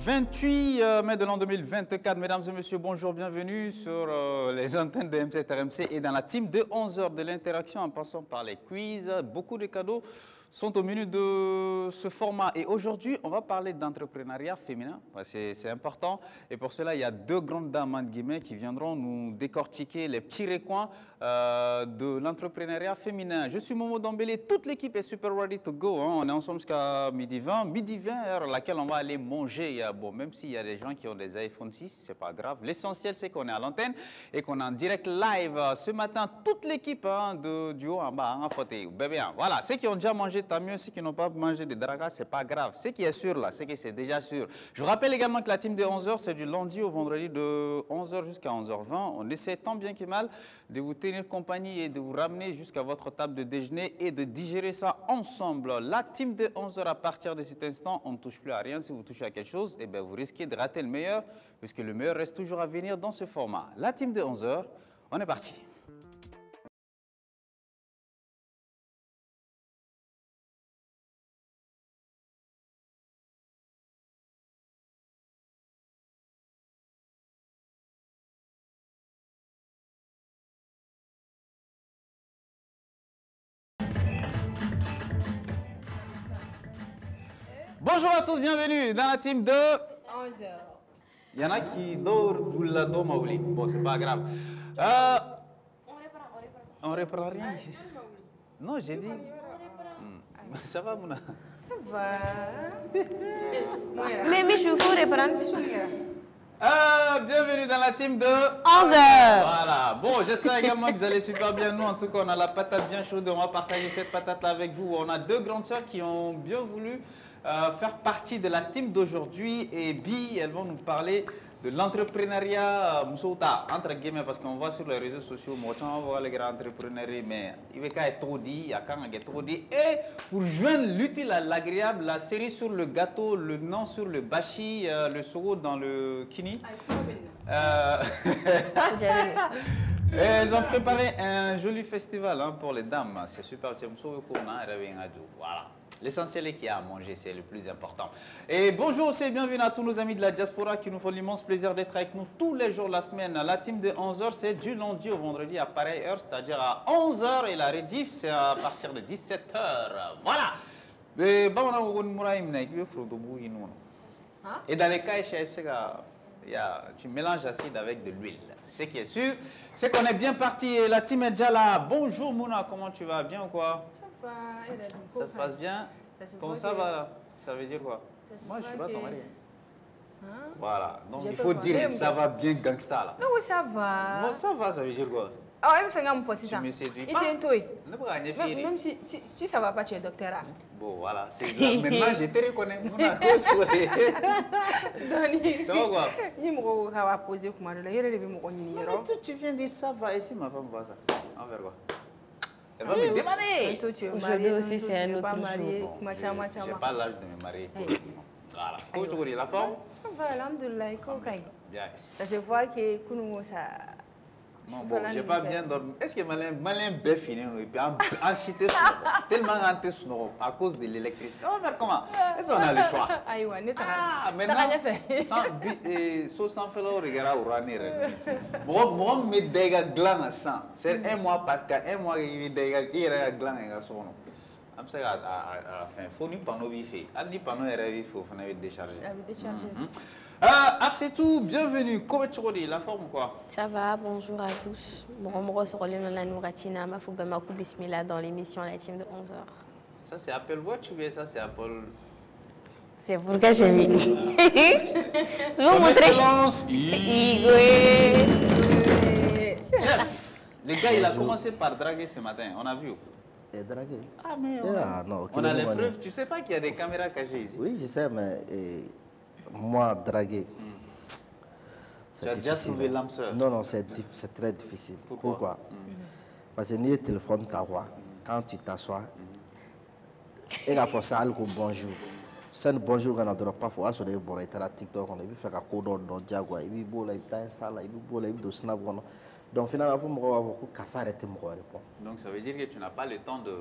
28 mai de l'an 2024. Mesdames et messieurs, bonjour, bienvenue sur les antennes de M7 RMC et dans la team de 11 heures de l'interaction en passant par les quiz. Beaucoup de cadeaux sont au menu de ce format. Et aujourd'hui, on va parler d'entrepreneuriat féminin. C'est important. Et pour cela, il y a deux grandes dames, entre guillemets, qui viendront nous décortiquer les petits recoins de l'entrepreneuriat féminin. Je suis Momo Dambélé. Toute l'équipe est super ready to go. Hein. On est ensemble jusqu'à midi 20. Midi 20, heure à laquelle on va aller manger. Bon, même s'il y a des gens qui ont des iPhone 6, c'est pas grave. L'essentiel, c'est qu'on est à l'antenne et qu'on est en direct live. Ce matin, toute l'équipe hein, du haut en bas, en fauteuil. Bien, voilà. Ceux qui ont déjà mangé, tant mieux. Ceux qui n'ont pas mangé de dragas, c'est pas grave. Ce qui est sûr là, c'est que c'est déjà sûr. Je vous rappelle également que la team de 11h, c'est du lundi au vendredi de 11h jusqu'à 11h20. On essaie tant bien que mal de vous tenir compagnie et de vous ramener jusqu'à votre table de déjeuner et de digérer ça ensemble. La team de 11h, à partir de cet instant, on ne touche plus à rien. Si vous touchez à quelque chose, eh bien, vous risquez de rater le meilleur, puisque le meilleur reste toujours à venir dans ce format. La team de 11h, on est parti. Bonjour à tous, bienvenue dans la team de 11h. Il y en a qui dorment la Maouli. Bon, c'est pas grave. On reprend rien. Non, j'ai dit. Ça va, Mouna? Ça va. Mais Michou, il faut reprendre. Bienvenue dans la team de 11h. Voilà. Bon, j'espère également que vous allez super bien. Nous, en tout cas, on a la patate bien chaude. On va partager cette patate-là avec vous. On a deux grandes sœurs qui ont bien voulu faire partie de la team d'aujourd'hui. Et Bi, elles vont nous parler de l'entrepreneuriat Moussouta, entre guillemets, parce qu'on voit sur les réseaux sociaux, moi, on voit les grands entrepreneurs, mais il y a trop dit, il y a quand même trop dit. Et pour joindre l'utile à l'agréable, la série sur le gâteau, le nom sur le bachi, le soro dans le kini. Elles ont préparé un joli festival hein, pour les dames. C'est super. Voilà. L'essentiel est qu'il y a à manger, c'est le plus important. Et bonjour et bienvenue à tous nos amis de la diaspora qui nous font l'immense plaisir d'être avec nous tous les jours de la semaine. La team de 11h, c'est du lundi au vendredi à pareille heure, c'est-à-dire à 11h. Et la rediff, c'est à partir de 17h. Voilà. Et dans les cas, tu mélanges l'acide avec de l'huile. Ce qui est sûr, c'est qu'on est bien parti. Et la team est déjà là. Bonjour Mouna, comment tu vas? Bien ou quoi? Ça va. Ça se passe bien? Comment ça va là? Ça veut dire quoi? Moi, je suis pas ton mari. Hein? Voilà. Donc, il faut dire ça va bien gangsta là. Non, oui, ça va. Bon, ça va, ça veut dire quoi? Ah, il me fait un peu ça. Tu me séduis pas? pas? Même si ça va pas, tu es docteur. Bon, voilà. Maintenant, je te reconnais. Ça va quoi? Je vais poser comment tu viens de dire ça va ici, ma femme va ça. Envers quoi? Elle va me demander. Toi, tu es marié aussi, c'est un autre jour. Je n'ai pas l'âge de me marier. Voilà. Comment tu dis la forme? Ça va, alhamdoulilah. Bien. Ça se voit que nous, ça... Non, bon, je n'ai pas bien dormi. Est-ce que malin bête fini et puis en chité tellement en à cause de l'électricité. On va faire comment? Est-ce qu'on a le choix? Maintenant, sans faire le regard au ranir. Moi, me déga gland à sang. C'est un mois parce qu'un mois, il déga gland à son nom. Am sa à la fin, il faut ni panneau bifé. À ni panneau il faut décharger. Afsetou, bienvenue. Comment tu dis la forme ou quoi? Ça va, bonjour à tous. Moi, je suis dans la Nouratina, ma fougue ma coupe bismillah dans l'émission La Team de 11h. Ça, c'est Apple Watch ou bien ça, c'est Apple... C'est pour que j'ai mis. Tu veux montrer? Excellence. Chef, le gars, il a commencé par draguer ce matin. On a vu. Et draguer? Ah, mais non, on a les preuves. Tu sais pas qu'il y a des caméras cachées ici? Oui, je sais, mais moi, draguer... Tu as déjà trouvé l'âme sœur? Non, non, c'est très difficile. Pourquoi? Parce que ni le téléphone t'envoie, quand tu t'assois, et la force à bonjour. C'est un bonjour qu'on n'adore pas, il faut assurer le bon état TikTok, on a vu faire un code dans Diagua, il faut la Insta, il faut la Snap. Donc finalement, il faut beaucoup casser arrêter mon répondre. Donc ça veut dire que tu n'as pas le temps de...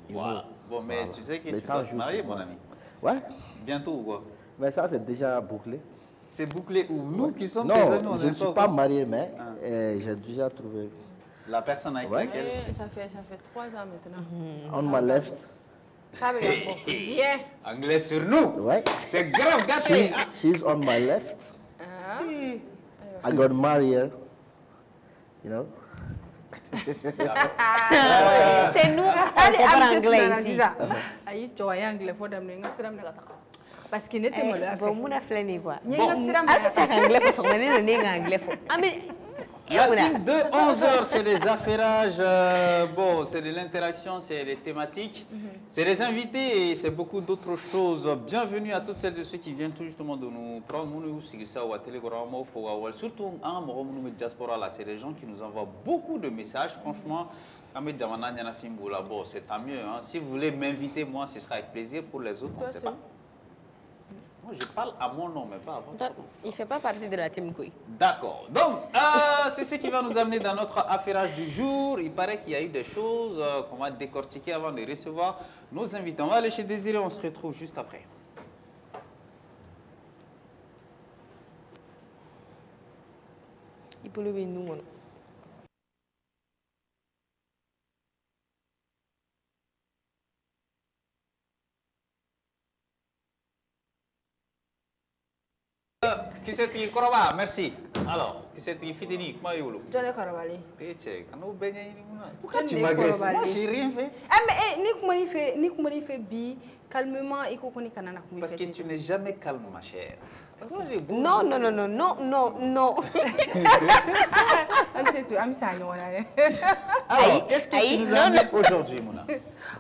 Voilà. Bon, mais tu sais que tu dois te marier, mon ami. Ouais. Bientôt ou quoi? Mais ça, c'est déjà bouclé. C'est bouclé où? Nous qui sommes non, tes amis, je ne suis pas marié, mais j'ai déjà trouvé. La personne avec laquelle... Ça fait 3 ans maintenant. On my left. Ça veut dire yeah. Anglais sur nous. Ouais. C'est grave, gâté. She's on my left. I got married her. You know? C'est nous, on parle anglais ici. Aïe, tu vois anglais, faut d'amener un stram de gata. Parce qu'il n'était pas là. Bon, mon affaire n'est pas. Il y a un stram de gata. Anglais, faut s'en mener le anglais. Ah mais. La team de 11h, c'est des affairages, bon, c'est de l'interaction, c'est des thématiques, c'est des invités et c'est beaucoup d'autres choses. Bienvenue à toutes celles et ceux qui viennent tout justement de nous prendre, surtout en diaspora, là, c'est des gens qui nous envoient beaucoup de messages. Franchement, bon, c'est tant mieux. Hein. Si vous voulez m'inviter, moi, ce sera avec plaisir. Pour les autres, on ne sait pas. Je parle à mon nom, mais pas à votre nom. Il ne fait pas partie de la team Koui. D'accord. Donc, c'est ce qui va nous amener dans notre affairage du jour. Il paraît qu'il y a eu des choses qu'on va décortiquer avant de recevoir nos invités. On va aller chez Désiré, on se retrouve juste après. Il peut lever nous, mon. Qui c'est qui Koroba, merci. Alors, qui c'est qui Fitini, comment est-ce que Johnny Korobali. Pourquoi tu m'agresses? Moi, j'ai rien fait. Ah mais ni comment il fait bi calmement et qu'on connaît canana. Parce que tu n'es jamais calme, ma chère. Non, non, non, non, non, non, non. Alors, qu'est-ce que tu nous amènes aujourd'hui, Mouna?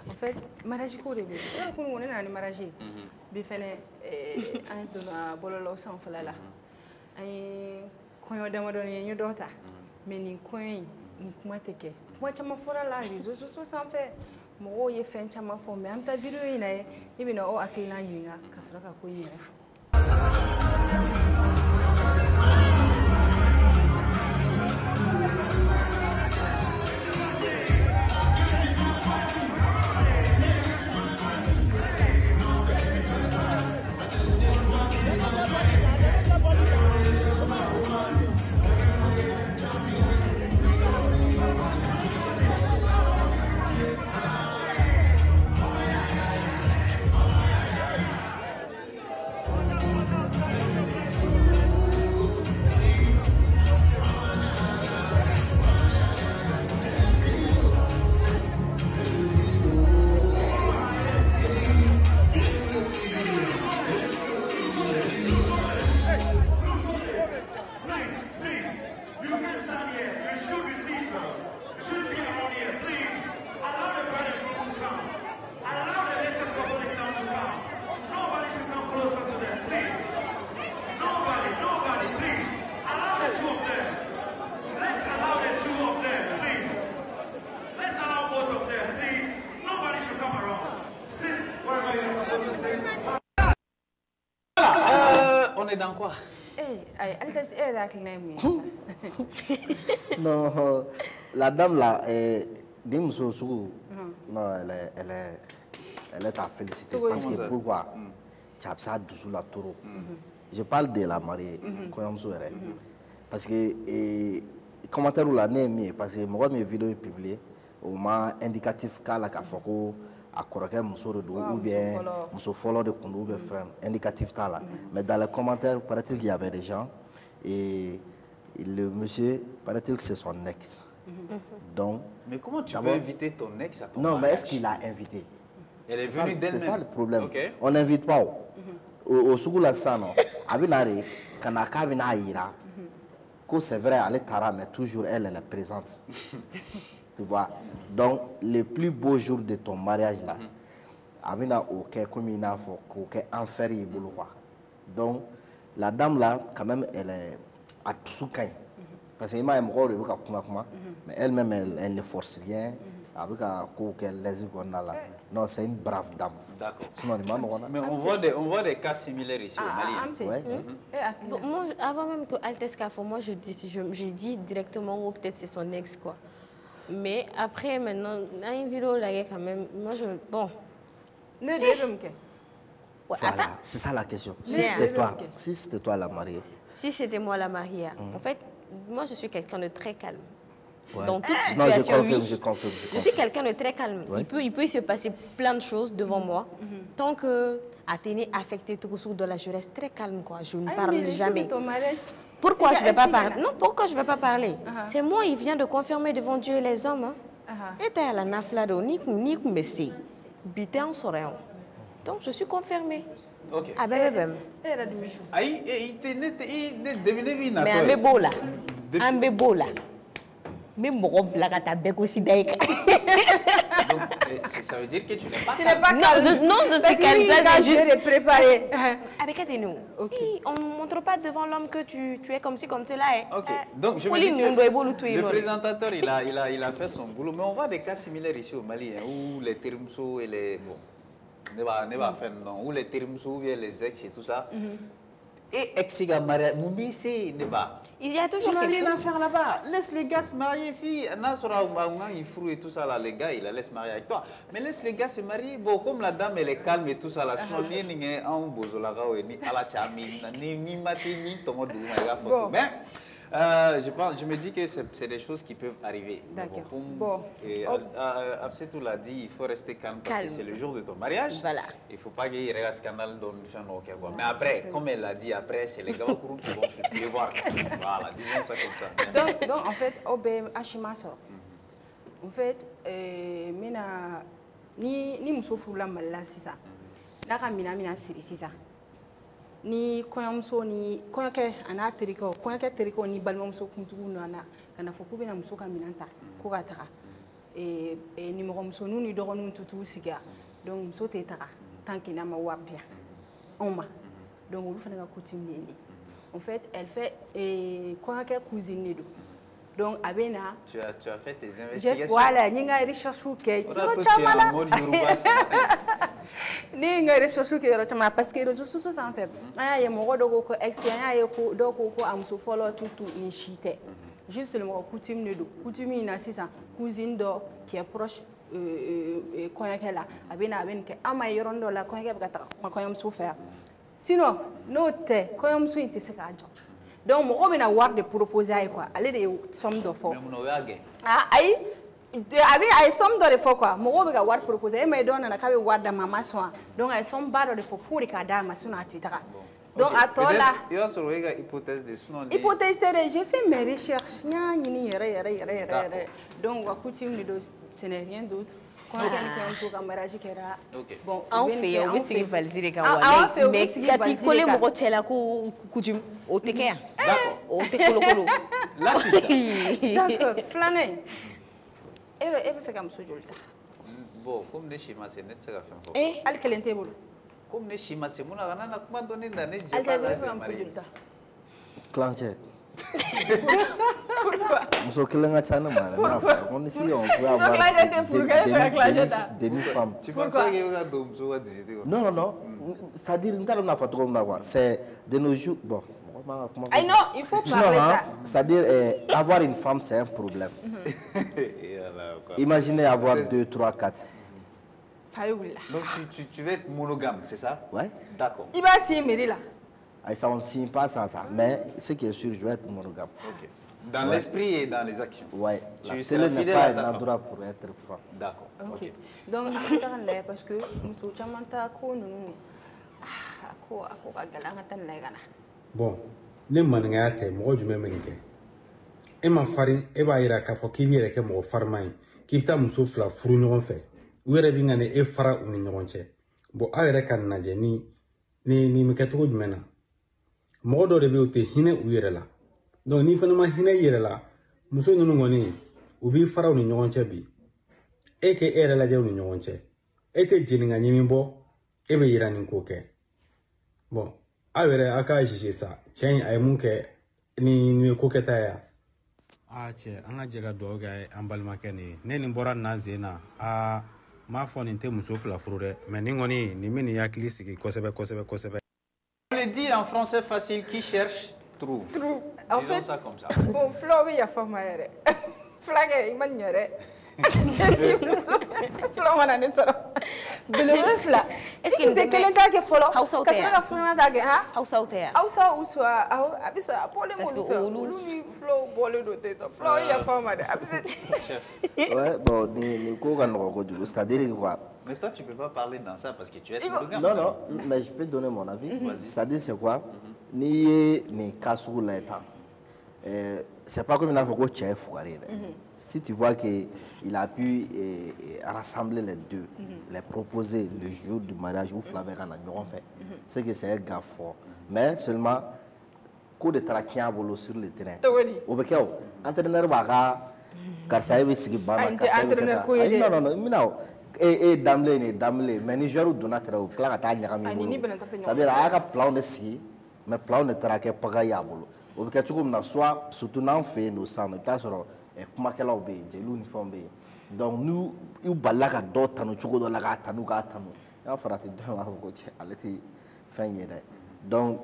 En fait, mariage ko de bi. On est en mariage. Bi fene un de na bololo sans falala. Ay koyo dama don ñu dota. Mais ni koy ni kuma teke. Kuma chama fora la réseaux sociaux sans fait. Mo ye fen chama fo mais am ta vidéo ina e bi no o akina yinga kasura ka ko yinga. On est dans quoi? Non, la dame là, non, elle est à féliciter. Parce que pourquoi? Je parle de la mariée, parce que commentaire ou la n'est parce que moi mes vidéos publiées au moins indicatif qu'à la cafoko à corriger mon sort ou bien mon follow de kundu ou bien indicatif là. Mais dans les commentaires paraît-il qu'il y avait des gens et le monsieur paraît-il que c'est son ex. Donc. Mais comment tu peux inviter ton ex à ton non, mariage? mais est-ce qu'il a invité? Elle est venue d'elle-même. C'est ça le problème. Okay. On n'invite pas. Au Sougoula Sano, Abinari, Kanaka Ira, que c'est vrai, elle est tara, mais toujours elle est présente. Tu vois? Donc, le plus beau jour de ton mariage là, Abina, ok, comme il a fait, ok, enfer, il donc, la dame là, quand même, elle est à Tsoukaï. Parce qu'elle m'a mais elle-même, elle ne force rien. Avec un coup qu'elle laisse qu'on a là. Non, c'est une brave dame. D'accord. Mais on voit des cas similaires ici au Mali. Bon, moi, avant même que Altesca, moi, je dis directement ou peut-être c'est son ex, quoi. Mais après, maintenant, dans une vidéo là, quand même, moi, je. Bon. Ouais, Voilà, c'est ça la question. Si c'était toi la mariée. Si c'était moi la mariée, en fait, moi je suis quelqu'un de très calme. Ouais. Dans toute Non, situation, je confirme. Je suis quelqu'un de très calme. Ouais. Il peut se passer plein de choses devant moi. Tant que Athénée affecté tout sur de la je reste très calme, quoi. Je ne parle jamais. Pourquoi je ne vais pas parler? Non, pourquoi je ne vais pas parler? C'est moi, il vient de confirmer devant Dieu et les hommes. Et tu as la naflado, ni messi, bité en soréon. Donc je suis confirmée. Ok. Ah ben. Aïe, Mais un bébé là. Un bébé là. Mais mon blague à bec aussi d'ailleurs. Donc, ça veut dire que tu n'es pas calme. Non, je suis calme. Parce que juste préparé. Avec nous. Okay. On ne montre pas devant l'homme que tu es comme ci, comme cela. Ok, donc je me dis que le présentateur, il a fait son boulot. Mais on voit des cas similaires ici au Mali, hein, où les tirimsou et les... Bon, où les tirimsou, les ex et tout ça. Et ex-ga marié, il y a toujours quelque chose. rien à faire là-bas. Laisse les gars se marier ici. Il fruit et tout ça là, les gars, il la laisse marier avec toi. Mais laisse les gars se marier. Bon, comme la dame elle est calme et tout ça là, sinon ni en bozolaga ni ala chami ni mati ni tomo du photo. Mais je me dis que c'est des choses qui peuvent arriver. D'accord. Bon. Et Afsetou l'a dit, il faut rester calme parce que c'est le jour de ton mariage. Voilà. Il ne faut pas qu'il y ait un scandale dans le fin. Mais après, comme elle l'a dit, après, c'est les gars qui vont se voir. Voilà, disons ça comme ça. Donc en fait, Achimaso. En fait, ni muso furula malila sisan. N'a ka mina siri sisan. Ni kɔɲɔmuso ni kɔɲɔkɛ a n'a terikɛw kɔɲɔkɛ terikɛw ni balimamuso kuntigiw nana ka na fɔ k'u bɛna muso ka minɛn ta ko ka taga nimɔgɔmusoninw ni dɔgɔninw tutu sigira donc muso tɛ taga tant que n'a ma wari di yan anw ma donc olu fana ka coutume de ye nin en fait elle fait kɔɲɔkɛ cousine de don donc a bɛ na. Tu as fait tes investigations. Voilà, n ye n ka recherche kɛ yɔrɔ caman na. Ne nga recherche kɛ yɔrɔ caman parce que réseaux sociaux sanfɛ an y'a ye mɔgɔ dɔw ko ex an y'a ye dɔw ko a muso fɔlɔ tutu ni si tɛ juste le mɔgɔ coutume de don coutume in na sisan cousine dɔ qui est proche kɔɲɔkɛ la a bɛ na nin kɛ an ma ye yɔrɔnin dɔ la kɔɲɔkɛ bɛ ka taga kuma kɔɲɔmuso fɛ yan sinon n'o tɛ kɔɲɔmuso in tɛ se k'a jɔ donc mɔgɔ bɛ na wari de proposer a ye quoi ale de ye somme dɔ fɔ ayi a ye somme dɔ de fɔ quoi mɔgɔw bɛ ka wari proposer e ma ye dɔw nana k'a bɛ wari d'a ma a ma sɔn donc a ye somme ba dɔ de fɔ fo de k'a d'a ma sinon a tɛ taga donc a tɔ la i b'a sɔrɔ e ka hypothèse de sinon hypothèse tɛ dɛ j'ai fait mes recherches n y'a ɲini yɛrɛ donc wa coutume de don ce n'est rien d'autre kɔɲɔkɛ ni kɔɲɔmuso ka mariage kɛra bon anw fɛ yen u bɛ sigi valise de kan wa mais kati kole mɔgɔ cɛ la ko coutume o tɛ kɛ yan o tɛ kolokolo d'accord filanan e bɛ fɛ ka muso joli ta bon comme ne si ma se ne tɛ se ka fɛn fɔ hali kelen t'e bolo comme ne si ma se mun na ka na kuma dɔ ne da ne jɛ hali tɛ se ka muso joli ta Clanchet. Pourquoi? Muso kelen ka ca ne ma dɛ on ici on peut avoir demi-femme. Tu penses pas qu'il va don muso ka disiti quoi? Non, c'est-à-dire n t'a dɔn n'a fɔ cogo min na quoi c'est de nos jours bon. Ah non, il faut parler ça. C'est-à-dire avoir une femme c'est un problème. Imaginez avoir 2, 3, 4. Donc tu veux être monogame, c'est ça? Ouais. D'accord. Il va signer mairie là. Ça on ne signe pas ça, mais ce qui est sûr, je vais être monogame. Okay. Dans l'esprit et dans les actions. Ouais. Tu seras fidèle à ta femme. Un endroit pour être femme. D'accord. Ok. Donc je vais parce que muso caman ta ko ninnu ko ka gɛlɛn an ka taa nin lajɛ ka na. Bon, ne maninkaya tɛ mɔgɔ jumɛn bɛ nin kɛ e ma farin e b'a yira k'a fɔ k'i b'i yɛrɛ kɛ mɔgɔ farima ye k'i bɛ taa muso fila furu ɲɔgɔn fɛ u yɛrɛ bɛ ŋani e fara u ni ɲɔgɔn cɛ bon aw yɛrɛ ka lajɛ ni bɛ kɛ cogo jumɛn na mɔgɔ dɔw de bɛ yen u tɛ hinɛ u yɛrɛ la donc n'i fana ma hinɛ i yɛrɛ la muso ninnu kɔni u b'i fara u ni ɲɔgɔn cɛ bi e k'e yɛrɛ lajɛ u ni ɲɔgɔn cɛ e tɛ jeni ka ɲimi bɔ e bɛ yira nin ko kɛ bon aw yɛrɛ aw ka juger sa cɛ in a ye mun kɛ ni ye ko kɛta ye cɛ an ka jɛ ka dugawu kɛ an balimakɛ nin ne nin bɔra nin na sen na m'a fɔ nin tɛ muso fila furu dɛ mais nin kɔni nin bɛ nin hakili sigi kosɛbɛ kosɛbɛ kosɛbɛ. On le dit en français facile, qui cherche trouve. En fait, ça comme ça. Bon, Flo bɛ yafa n ma yɛrɛ fulakɛ i ma nin yɛrɛ Flo mana ne sɔrɔ Belefla. Est-ce que tu es quelqu'un qui follow? Parce que c'est-à-dire quoi? Mais toi, tu ne peux pas parler dans ça parce que tu es monogame. Non, non, mais je peux donner mon avis. C'est-à-dire, c'est quoi? Ni cas sur l'état. C'est pas comme il a fait si tu vois qu'il a pu rassembler les deux, les proposer le jour du mariage ou Flavien en fait, c'est que c'est un gars fort. Mais seulement, coup de traquien sur le terrain. Au Bekeo, entraîneur Baga, car ça y est, c'est que non, non, non, et d'amler, mais les joueurs donnent au clan à taille. C'est-à-dire, à un plan de si, mais plan de traquer Pagayabolo. Au Bekeo, soit surtout n'en fait nos sangs, kuma kɛlaw bɛ yen jeliw ni fɛnw bɛ yen donc n'u u balila ka dɔ tanu cogo dɔ la k'a tanu k'a tanu n'a fɔra ten dɔ b'a fɔ ko cɛ ale tɛ fɛn ye dɛ donc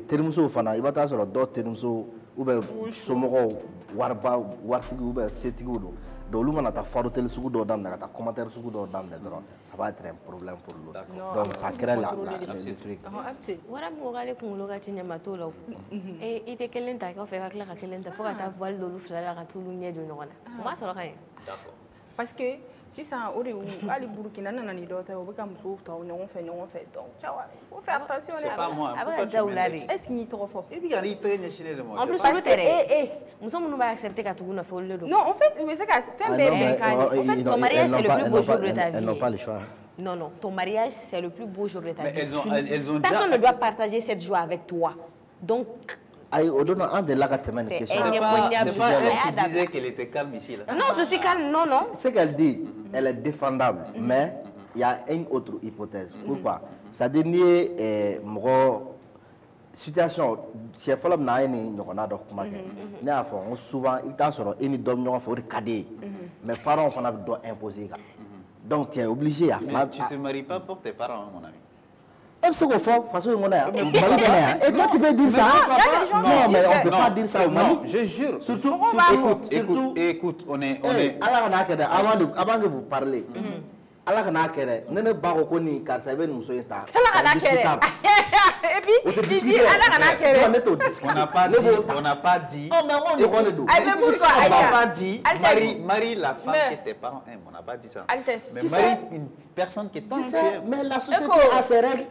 terimusow fana i b'a taa sɔrɔ dɔw terimuso ou bien somɔgɔw wariba waritigiw ou bien setigiw don donc olu mana taa faroteli sugu dɔw daminɛ ka taa commentaire sugu dɔw daminɛ dɔrɔn ça va être un problème pour l'autre donc ça crée le truc wara mɔgɔ k'ale kunkolo ka ci ɲama t'o la o i tɛ kelen ta k'a fɛ ka tila ka kelen ta fo ka taa voile d'olu fila la ka t'olu ɲɛ don ɲɔgɔn na o m'a sɔrɔ ka ɲɛ parce que sisan o de hali Burkina nana ni dɔw ta o bɛ ka musow ta ɲɔgɔn fɛ donc il faut faire attention a bɛ ka jaw la de est-ce qu'il y'i tɔgɔ fɔ i bɛ ka n'i tɛgɛ ɲɛsinnen de ma en plus olu tɛ dɛ muso minnu b'a accepter ka tugu nɔfɛ olu de don non en fait u bɛ se ka fɛn bɛɛ bɛn kan en fait ton mariage c'est le plus beau jour de ta vie elles n'ont pas le choix. Non, non, ton mariage, c'est le plus beau jour de ta vie. Elles ont personne ne doit partager cette joie avec toi. Donc, c'est pas elle qui disait qu'elle était calme ici. Là. Non, je suis calme, non, non. Ce qu'elle dit, elle est défendable, mais il y a une autre hypothèse. Pourquoi? C'est-à-dire que situation, si elle fait n'a ni ɲɔgɔnna dɔ kuma kɛ ne y'a fɔ souvent i bɛ taa sɔrɔ e ni dɔ ɲɔgɔn fɛ o de ka di ye mais parents fana bɛ dɔ imposer kan donc tu es obligé à faire. Tu te maries pas pour tes parents, mon ami. Elle se confond façon de mon et toi tu peux dire ça? Non, mais on ne peut pas dire ça au Mali. Je jure. Surtout, écoute, on est. Avant que vous parlez. Allah kana kɛrɛ ne ba ko ko ni karisa I bɛ nin muso in ta et puis il dit Allah kana kɛrɛ ne t'o discuter on n'a pas dit oh mais on est don on n'a pas dit marie la femme que tes parents aiment on n'a pas dit ça mais marie une personne qui est ton fière mais la société a ses règles.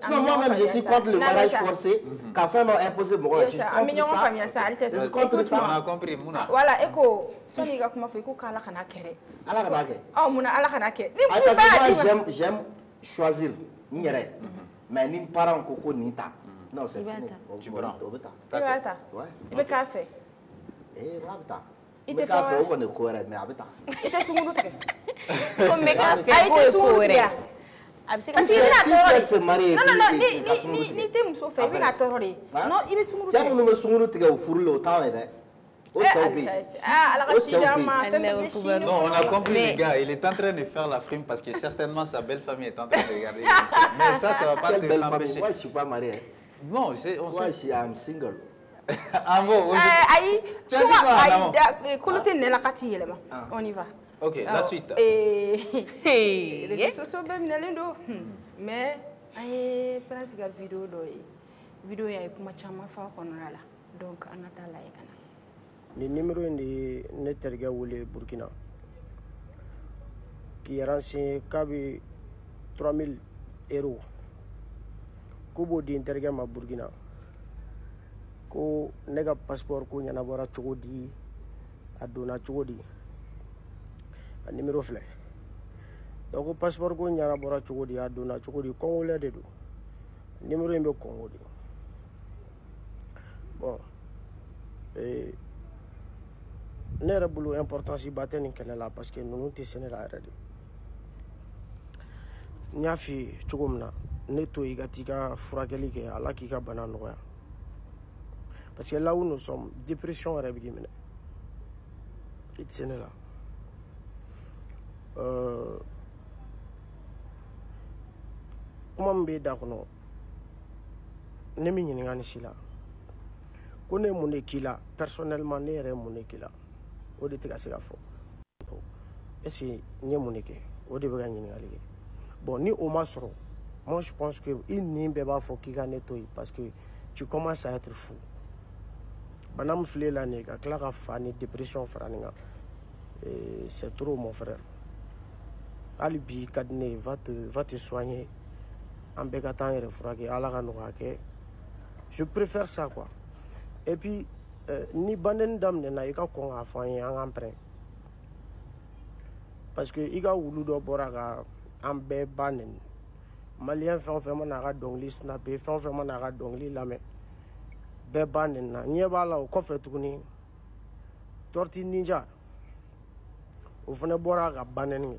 Sinon, moi-même, je suis contre le mariage forcé. Qu'a fait non imposé bon. Je suis contre ça. On a compris, Mouna. Voilà, éco. Soni ga kuma fait ko kala kana kéré. Ala kana kéré. Oh, Mouna, ala kana kéré. J'aime choisir. N'yere. Mais ni parents koko ni ta. Non, c'est fini. Tu prends. D'accord. Ouais. Il veut café. Rabta. Il te fait on est cohérent mais abita. Il te sunguru te. Comme café. Il te sunguru te. Parce qu'il se marier. Non, ni te muso fɛ I bɛna tɔɔrɔ de. Non, I bɛ sunguru tigɛ. Cɛ minnu bɛ sunguru tigɛ o furu la o t'anw ye dɛ. O cɛw bɛ yen. Non, on a compris les gars. Il est en train de faire la frime parce que certainement sa belle famille est en train de regarder. Mais ça va pas te l'empêcher. Moi, je suis pas marié. Non, on sait. Je suis single. Ah bon. Aïe. Tu as dit quoi? On y va. Ok, la suite. Les réseaux sociaux mais aïe presque la vidéo vidéo ya kuma chama fa konora la donc anata la ekana ni numéro ni ne terga wole Burkina qui renseigné kabi 3000 € kubo di terga ma Burkina ko nega passeport ko nyana bora chogodi adona chogodi numéro filɛ donc passeport ko ɲana bɔra cogo di a donna cogo di kɔngolɛ de do numéro in bɛ Congo de bon ne yɛrɛ bolo importance ba tɛ nin kɛlɛ la parce que ninnu tɛ sɛnɛ la yɛrɛ de n y'a f'i ye cogo min na ne to i ka t'i ka furakɛli kɛ Ala k'i ka bana nɔgɔya parce que là où nous sommes dépression yɛrɛ bɛ k'i minɛ i tɛ sɛnɛ la kuma min bɛ da kɔnɔ ne min ɲininka nin si la ko ne ye mun de k'i la personnellement ne yɛrɛ ye mun de k'i la o de tɛ ka se ka fɔ est ce que n ye mun de kɛ o de bɛ ka ɲininkali kɛ Bon, ni au soro, moi je pense que il n'y a faut qu'il gagne toi parce que tu commences à être fou. Banam flé la nègre, clara fani dépression franinga. C'est trop mon frère. Alibi kadne va te soigner. En bégatant et refragué, à la ranourake. Je préfère ça quoi. Et puis ni banden dam ne na ika ko nga fanye en emprunt. Parce que iga wulu do boraga ambe banen. Malien fait vraiment naga dongli snapé, fait vraiment naga dongli lame. Be banen na nyeba la ko fait tuguni. Torti ninja. O fane boraga banen.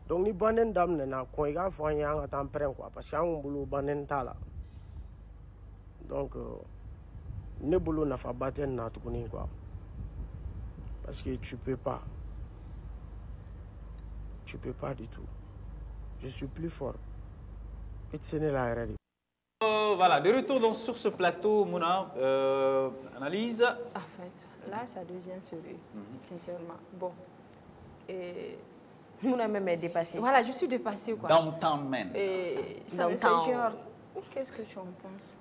Donc ni banen dam ne na ko iga fanye en emprunt quoi parce que on bulu banen tala. Donc ne bolo nafa baten na tuguni quoi. Parce que tu peux pas. Tu peux pas du tout. Je suis plus fort. Et c'est la réalité. Voilà, de retour donc sur ce plateau, Mouna, analyse. En fait, là, ça devient sérieux, sincèrement. Bon. Et... Mouna même est dépassée. Voilà, je suis dépassée, quoi. Dans le temps même. Et ça me fait genre... Qu'est-ce que tu en penses?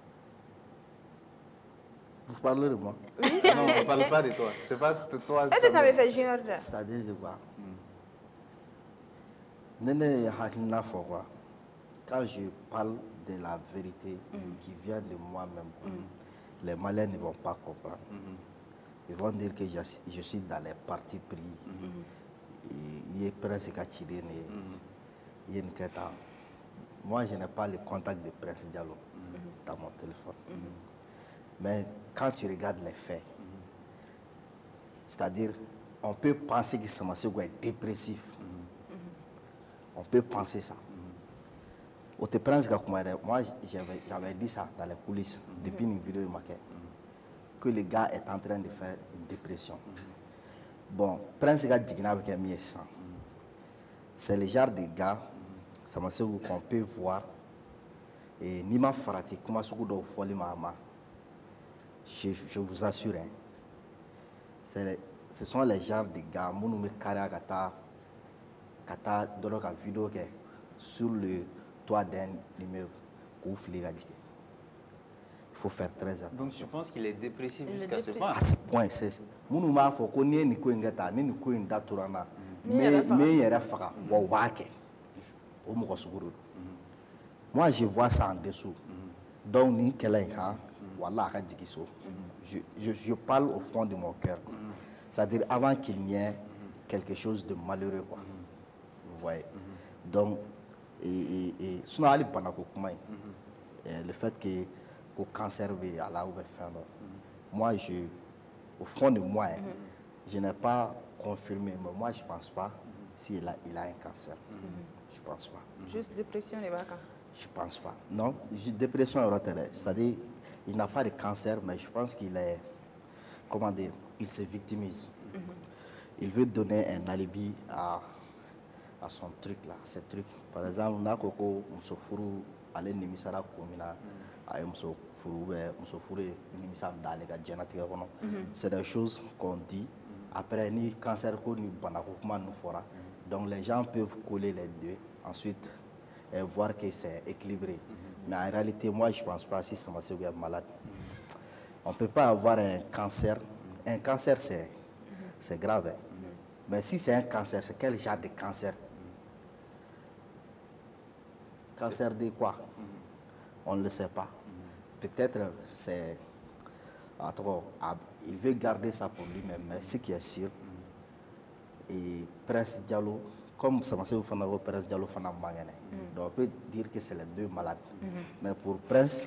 Vous parlez de moi? Oui, ça non, on ne parle pas de toi. C'est pas de toi. Est-ce que ça me fait genre? C'est-à-dire que quoi? Néné Hakina quoi. Quand je parle de la vérité qui vient de moi-même, les Maliens ne vont pas comprendre. Ils vont dire que je suis dans les partis pris. Il est presque attiré. Moi, je n'ai pas le contact de Prince Diallo dans mon téléphone. Mais quand tu regardes les faits, c'est-à-dire, on peut penser que Samasego est dépressif. On peut penser ça. Moi, j'avais dit ça dans les coulisses, depuis une vidéo que le gars est en train de faire une dépression. Bon, Prince Gadjigna avec un mieux sang. C'est le genre de gars, Samasego, qu'on peut voir. Et Nima Farati, Kumasukudo Foli Mahama. Je vous assure, ce sont les genres de gars, Mounoumé Kara Kata Doroka vidéo sur le toit d'un immeuble. Il faut faire très attention. Donc je pense qu'il est dépressif jusqu'à ce point. À ce point, c'est Mounouma faut qu'on ait ni Kouengata, ni Kouendaturana, mais il y a Faka, Wawake, au Mokosuguru. Moi, je vois ça en dessous. Donc, ni Kelaïha. Voilà, je parle au fond de mon cœur. C'est-à-dire avant qu'il n'y ait quelque chose de malheureux. Quoi. Vous voyez. Donc, le fait que le cancer est là où moi, au fond de moi, je n'ai pas confirmé, mais moi, je ne pense pas s'il a un cancer. Je ne pense pas. Juste dépression et vacances. Je ne pense pas. Non, dépression et c'est-à-dire il n'a pas de cancer, mais je pense qu'il est, comment dire, il se victimise. Il veut donner un alibi à son truc là, ces trucs. Par exemple, on a Koko, Moussofuru, Alain Nimisara Komina, Moussofuru, Nimisam Dalega, Djanatika. C'est des choses qu'on dit. Après, ni cancer, ni Banakokuma, nous fera. Donc les gens peuvent coller les deux. Ensuite, et voir que c'est équilibré. Mais en réalité, moi, je ne pense pas si Samasego est malade. On ne peut pas avoir un cancer. Un cancer, c'est grave. Mais si c'est un cancer, c'est quel genre de cancer? Cancer de quoi? On ne le sait pas. Peut-être c'est... Il veut garder ça pour lui-même, mais ce qui est sûr, et Prince Diallo, comme Samasego Fanavo, Prince Diallo Fanamangane. Donc on peut dire que c'est les deux malades. Mais pour Prince,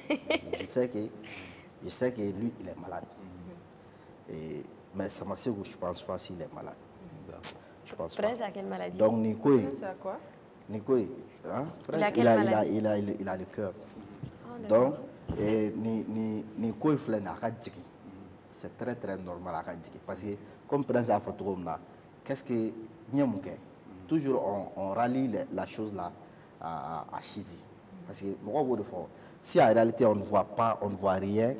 je sais que lui, il est malade. Mais Samasego, je ne pense pas s'il est malade. Je pense Prince pas. a quelle maladie? Donc Nikoy, Prince a quoi? Nikoy, hein? Prince, il a le cœur. Donc, Nikoy c'est très très normal à parce que comme Prince a fait tout là, qu'est-ce que toujours on rallie la chose là à Chizi. Parce que si en réalité on ne voit pas, on ne voit rien,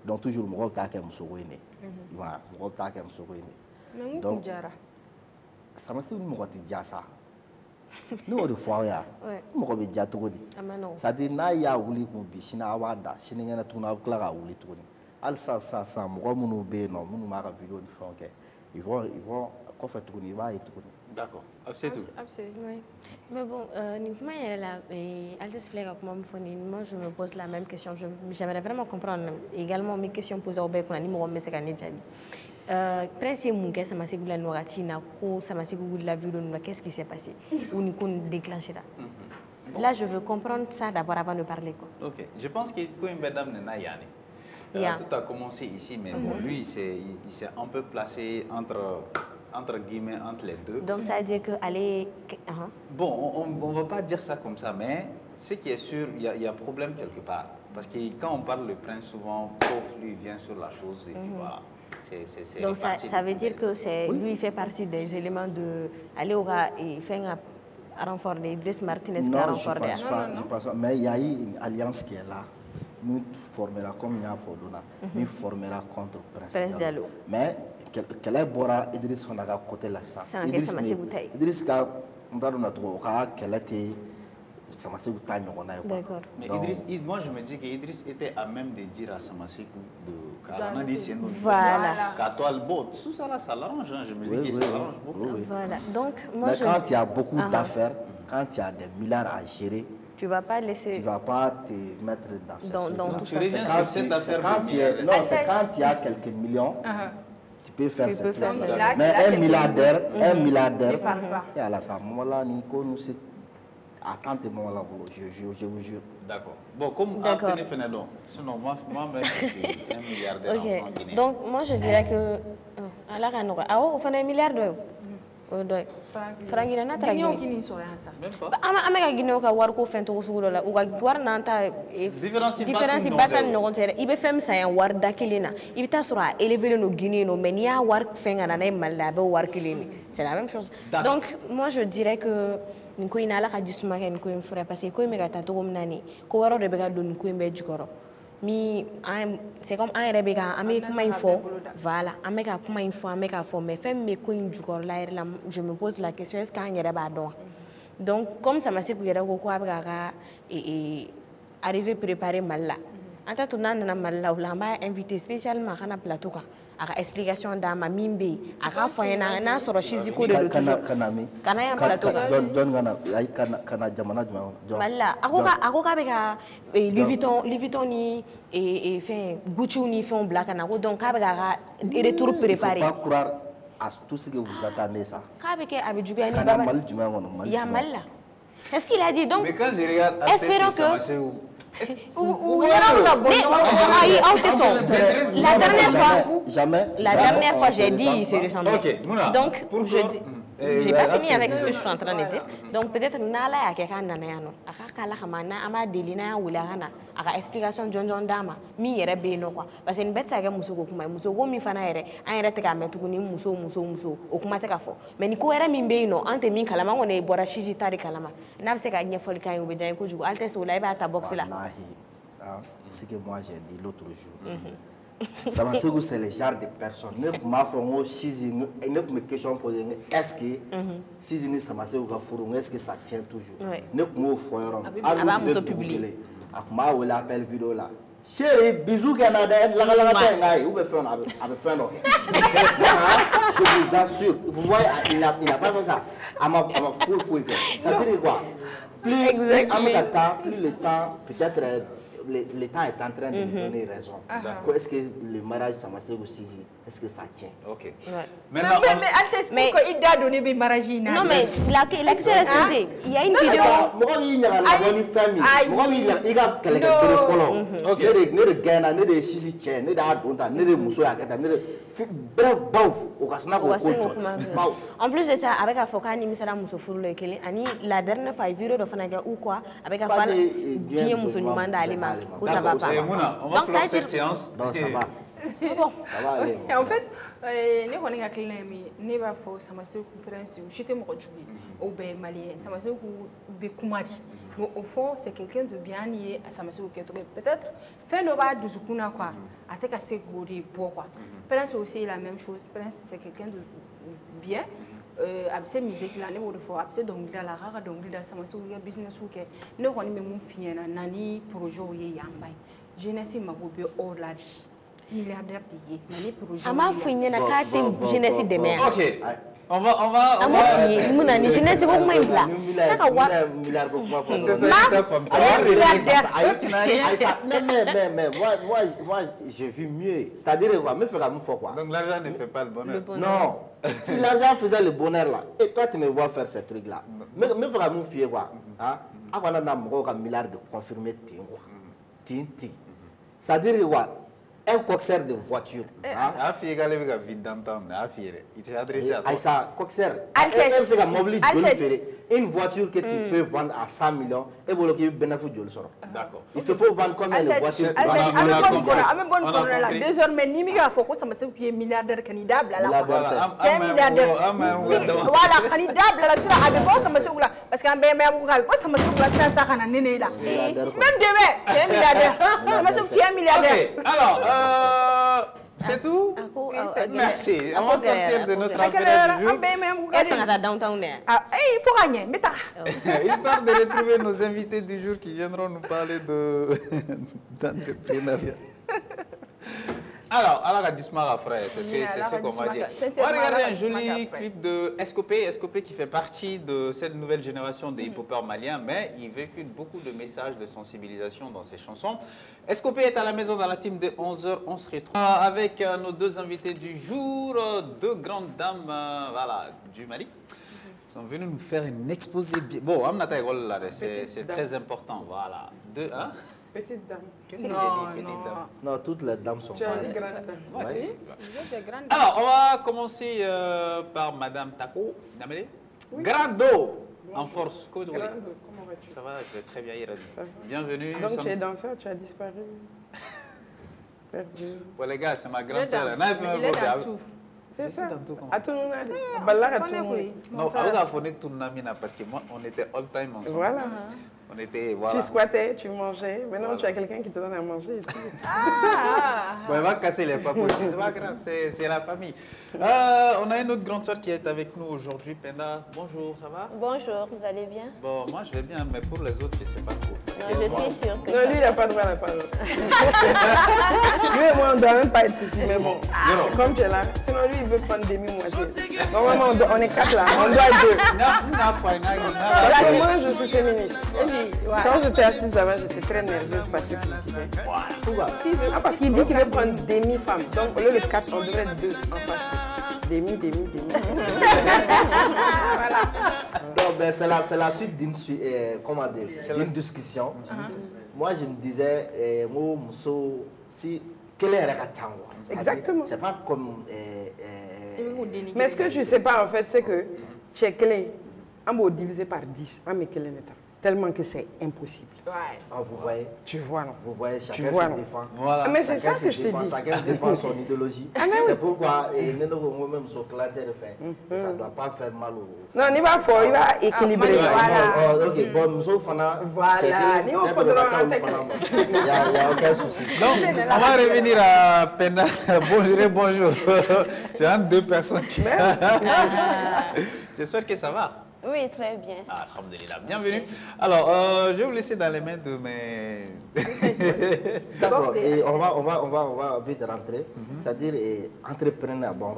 donc toujours donc Samassékou mɔgɔ tɛ diya sa n'o de fɔ aw y'a mɔgɔ bɛ diya cogo di c'est à dire n'a y'a wuli kun bi sini aw b'a da sinikɛnɛ tuguni aw bɛ tila k'a wuli tuguni hali sisan mɔgɔ minnu bɛ yen nɔ minnu b'a ka vidéo ni fɛnw kɛ ils vont kɔfɛ tuguni i b'a ye tuguni. D'accord. Oui. Mais bon, moi je me pose la même question. J'aimerais vraiment comprendre également mes questions posées au Bécouna, ni moi, mais c'est qu'un éjabi. Prince Mouké, ça m'a sécu la noiratina, ça m'a sécu la vidéo, qu'est-ce qui s'est passé? Ou ni qu'on déclenché là. Là, je veux comprendre ça d'abord avant de parler. Quoi. Ok. Je pense qu'il y a une madame Nenayane. Tout a commencé ici, mais bon, lui, il s'est un peu placé entre guillemets, entre les deux. Donc, ça veut dire que aller... Bon, on ne va pas dire ça comme ça, mais ce qui est sûr, il y a problème quelque part. Parce que quand on parle le prince, souvent, prof, lui, vient sur la chose et puis voilà. Donc, ça veut dire que lui, il fait partie des éléments de... Aller au gars et faire un renfort d'Idriss Martinez. Non, je ne pense pas. Mais il y a eu une alliance qui est là. Nous formera comme Niafodona, nous formera contre Prince Diallo. Mais quel est Bora Idriss on a côté là ça. Idriss ka ndaro na to ka kelete Samasékou ta nyona. D'accord. Mais Idriss, moi je me dis que Idriss était à même de dire à Samasékou de carrément dire c'est nous. Voilà. Qu'à toi le bot, tout ça là ça l'arrange, je me dis que ça l'arrange beaucoup. Voilà. Donc moi mais quand il y a beaucoup d'affaires, quand il y a des milliards à gérer, tu vas pas laisser. Tu vas pas te mettre dans tout ça. C'est quand il y a quelques millions, tu peux faire ça. Mais un milliardaire, et à la ce moment-là, Nico nous c'est attendez-moi là, je vous jure. D'accord. Bon, comme Anthony Fenelon, sinon moi je suis un milliardaire en Guinée. Donc moi je dirais que alors on fait un milliardaire. Frangina na Guinée kini sɔrɔ yan sa. An bɛ ka Guinée ka wari ko fɛn togo sugu dɔ la u ka wari n'an ta différence ba t'an ni ɲɔgɔn cɛ dɛ i bɛ fɛn min san yan wari da kelen na i bɛ taa sɔrɔ a élevé len don Guinée nɔ mais n'i y'a wari fɛn ka na n'a ye Mali la a bɛ wari kelen de c'est la même chose. Donc moi je dirais que nin ko in na Ala ka jisuma kɛ nin ko in fura parce que ko in bɛ ka taa togo min na nin ko wɛrɛw de bɛ ka don nin ko in bɛɛ jukɔrɔ. C'est comme un yɛrɛ bɛ ka an bɛ kuma in fɔ voilà an bɛ ka kuma in fɔ an bɛ ka fɔ mais fɛn min bɛ ko in jukɔrɔ la yɛrɛ la je me pose la question est-ce qu'an yɛrɛ b'a dɔn donc comme Samasékou yɛrɛ ko ko a bɛ k'a ka arrivée préparer Mali la an t'a to n'an nana Mali la o la an b'a invité spécialement a kana plateau kan a ka explication d'a ma min bɛ yen a k'a fɔ an ɲɛna n'a sɔrɔ sisi ko de don toujours kana yan plateau kan kana jamana jumɛn Mali la a ko k'a bɛ ka Louis Vuitton ni fɛn Gucci ni fɛnw bila ka na ko donc k'a bɛ k'a ka retour préparer. Il faut pas croire à tout ce que vous attendez ça. K'a bɛ kɛ a bɛ juguya ni baba. Kana Mali jumɛn kɔnɔ il y a Mali la. Est-ce qu'il a dit donc? Mais quand je regarde, espérons que la dernière fois j'ai dit il se ressemblait. Okay, donc je dis j'ai pas fini avec ce que je suis en train de dire. Donc peut-être n'ala ya keka nana yano aka kala kama na ama delina ya wula kana aka explication jonjon dama mi yere be no kwa parce que ni betsa ga muso ko kuma muso go mi fana yere an yere te ka metu ni muso o kuma te ka fo mais ni ko yere mi be no ante min kala ma ngone bora shiji tari kala ma na be se ka nyefoli kan ube jan ko jugo alte so la ba ta box là. Ce que moi j'ai dit l'autre jour. Samasékou c'est le genre de personne. Ne m'a fait un chizi, ne me question poser est-ce que si je ne Samasékou ka furu est-ce que ça tient toujours? Ne me foyeron. Avant de publier. Akma ou l'appel vidéo là. Chérie, bisous Canada, la tête ou be faire ok. Je vous assure, vous voyez il n'a pas fait ça. À ma fou. Ça veut dire quoi? Plus le temps peut-être le temps est en train de me donner raison. Est-ce que le mariage Samasékou Sisi, est-ce que ça tient? Ok. Mais il a donné le mariage. Non, mais la question est posée. Il y a une vidéo. Moi, il y a la famille. Moi, il y a quelqu'un de follow. Ne de Ghana, ne de Sisi Tien, ne de Adonta, ne de Mousso Akata, ne de. Bref, en plus de ça, avec la foca, ni misala Mousso Fourle, la dernière fois, il y a eu ou quoi, avec la femme, Dieu Mousso Numanda Alima. On va clore cette séance. Non, ça va. Bon. Ça va aller. En fait, ne connais pas clairement, ne va pas Samasékou prince, j'étais mon juge, au bé malien, Samasékou bé Koumadi. Mais au fond, c'est quelqu'un de bien lié à Samasékou Ketoré. Peut-être, fait le bas de Zoukouna quoi, à te casser Gouri, quoi. Prince aussi la même chose. Prince, c'est quelqu'un de bien. a bɛ se musique la ne b'o de fɔ a bɛ se dɔnkilida la a k'a ka dɔnkilida sama se k'u ka business kɛ ne kɔni bɛ mun f'i ɲɛna na ni projet ye yan ba ye jeunesse mago bɛ o la de milliardaire de ye na ni projet a m'a f'i ɲɛna k'a tɛ jeunesse dɛmɛ yan. Ok. On va. A m'a f'i ye mun na ni jeunesse ko kuma in bila. Ne ka wari. Milliard ko kuma fɔ. Mais moi j'ai vu mieux. C'est-à-dire quoi? Me fais comme faut quoi. Donc l'argent ne fait pas le bonheur. Non. Si l'argent faisait le bonheur là, et toi tu me vois faire ces trucs là. Me fais comme fier quoi. Hein? Avant on a un milliard de confirmer tin quoi. Tin. C'est-à-dire quoi? Un coxeur de voiture. Ah, fille, elle est vide dans ton il t'est adressé à toi. Aïssa, coxeur. Une voiture que tu peux vendre à 100 millions et vous avez bénéfice de l'eau. D'accord. Il te faut vendre combien de voitures? Désormais, Nimiga faut que ça me soit qui est milliardaire candidat là. C'est un milliardaire. Voilà, candidat là sur avec quoi ça me soit là parce qu'un BMW quoi ça me soit là ça kana néné là. Même demain, c'est un milliardaire. Ça me soit qui est un milliardaire. Alors, c'est tout? Merci. On va sortir de notre affaire du jour. Il faut gagner, mais histoire de retrouver nos invités du jour qui viendront nous parler d'entrepreneuriat. Alors, à la Dismara, frère, c'est ce qu'on va dire. On va regarder un joli clip de Escopé qui fait partie de cette nouvelle génération des hip-hopers maliens, mais il véhicule beaucoup de messages de sensibilisation dans ses chansons. Escopé est à la maison dans la team de 11h. On se retrouve avec nos deux invités du jour, deux grandes dames voilà, du Mali. Ils sont venus nous faire un exposé. Bon, c'est très important. Voilà. Deux, hein? Petite dame. Qu'est-ce que j'ai dit, petite dame? Non, toutes les dames sont pareilles. Alors, on va commencer par Madame Tako. Oui. Grando, en force. Comment vas-tu? Ça va, je vais très bien. Bienvenue. Donc tu es danseur, tu as disparu. Perdu. Ouais, les gars, c'est ma grande-sœur. Il est dans tout. C'est ça. À tout le monde. Non, on est tout le monde parce que moi, on était all time ensemble. Voilà. On était, voilà. Tu squattais, tu mangeais. Maintenant, tu as quelqu'un qui te donne à manger. Bon, elle va casser les papots. C'est pas grave, c'est la famille. On a une autre grande soeur qui est avec nous aujourd'hui. Penda, bonjour, ça va? Bonjour, vous allez bien? Bon, moi je vais bien, mais pour les autres, je ne sais pas trop. Non, je suis sûre que... Non, lui, il n'a pas droit à la parole. Lui et moi, on ne doit même pas être ici, mais bon. C'est comme tu es là. Sinon, lui, il veut prendre demi-moitié. Normalement, on est 4 là. On doit être 2. Parce que moi, je suis féministe. Quand j'étais assise là-bas, j'étais très nerveuse parce qu'il disait. Pourquoi? Parce qu'il dit qu'il veut prendre demi-femme. Donc, au lieu de 4, on devrait être 2 en face. Demi. Voilà. Donc, ben, c'est la suite d'une discussion. Moi, je me disais, si quel est le Exactement. C'est pas comme. Mais ce que tu ne sais pas, en fait, c'est que tu es clé. On va diviser par 10. Tellement que c'est impossible. Ouais. Ah, vous voyez? Tu vois, non? Vous voyez, chacun se défend. Voilà. Mais c'est ça que je te dis. Chacun défend son idéologie. C'est pourquoi moi-même, son clan de faire. Ça ne doit pas faire mal au... Non, il va fort, il va équilibrer. Voilà. Ok, bon, nous voilà. Il n'y a aucun souci. Donc, on va revenir à Penda. Bonjour. Tu as deux personnes qui... J'espère que ça va. Oui, très bien. Ah, alhamdulillah. Bienvenue. Alors, je vais vous laisser dans les mains de mes... D'accord, et on va vite rentrer. C'est-à-dire, entrepreneur, bon,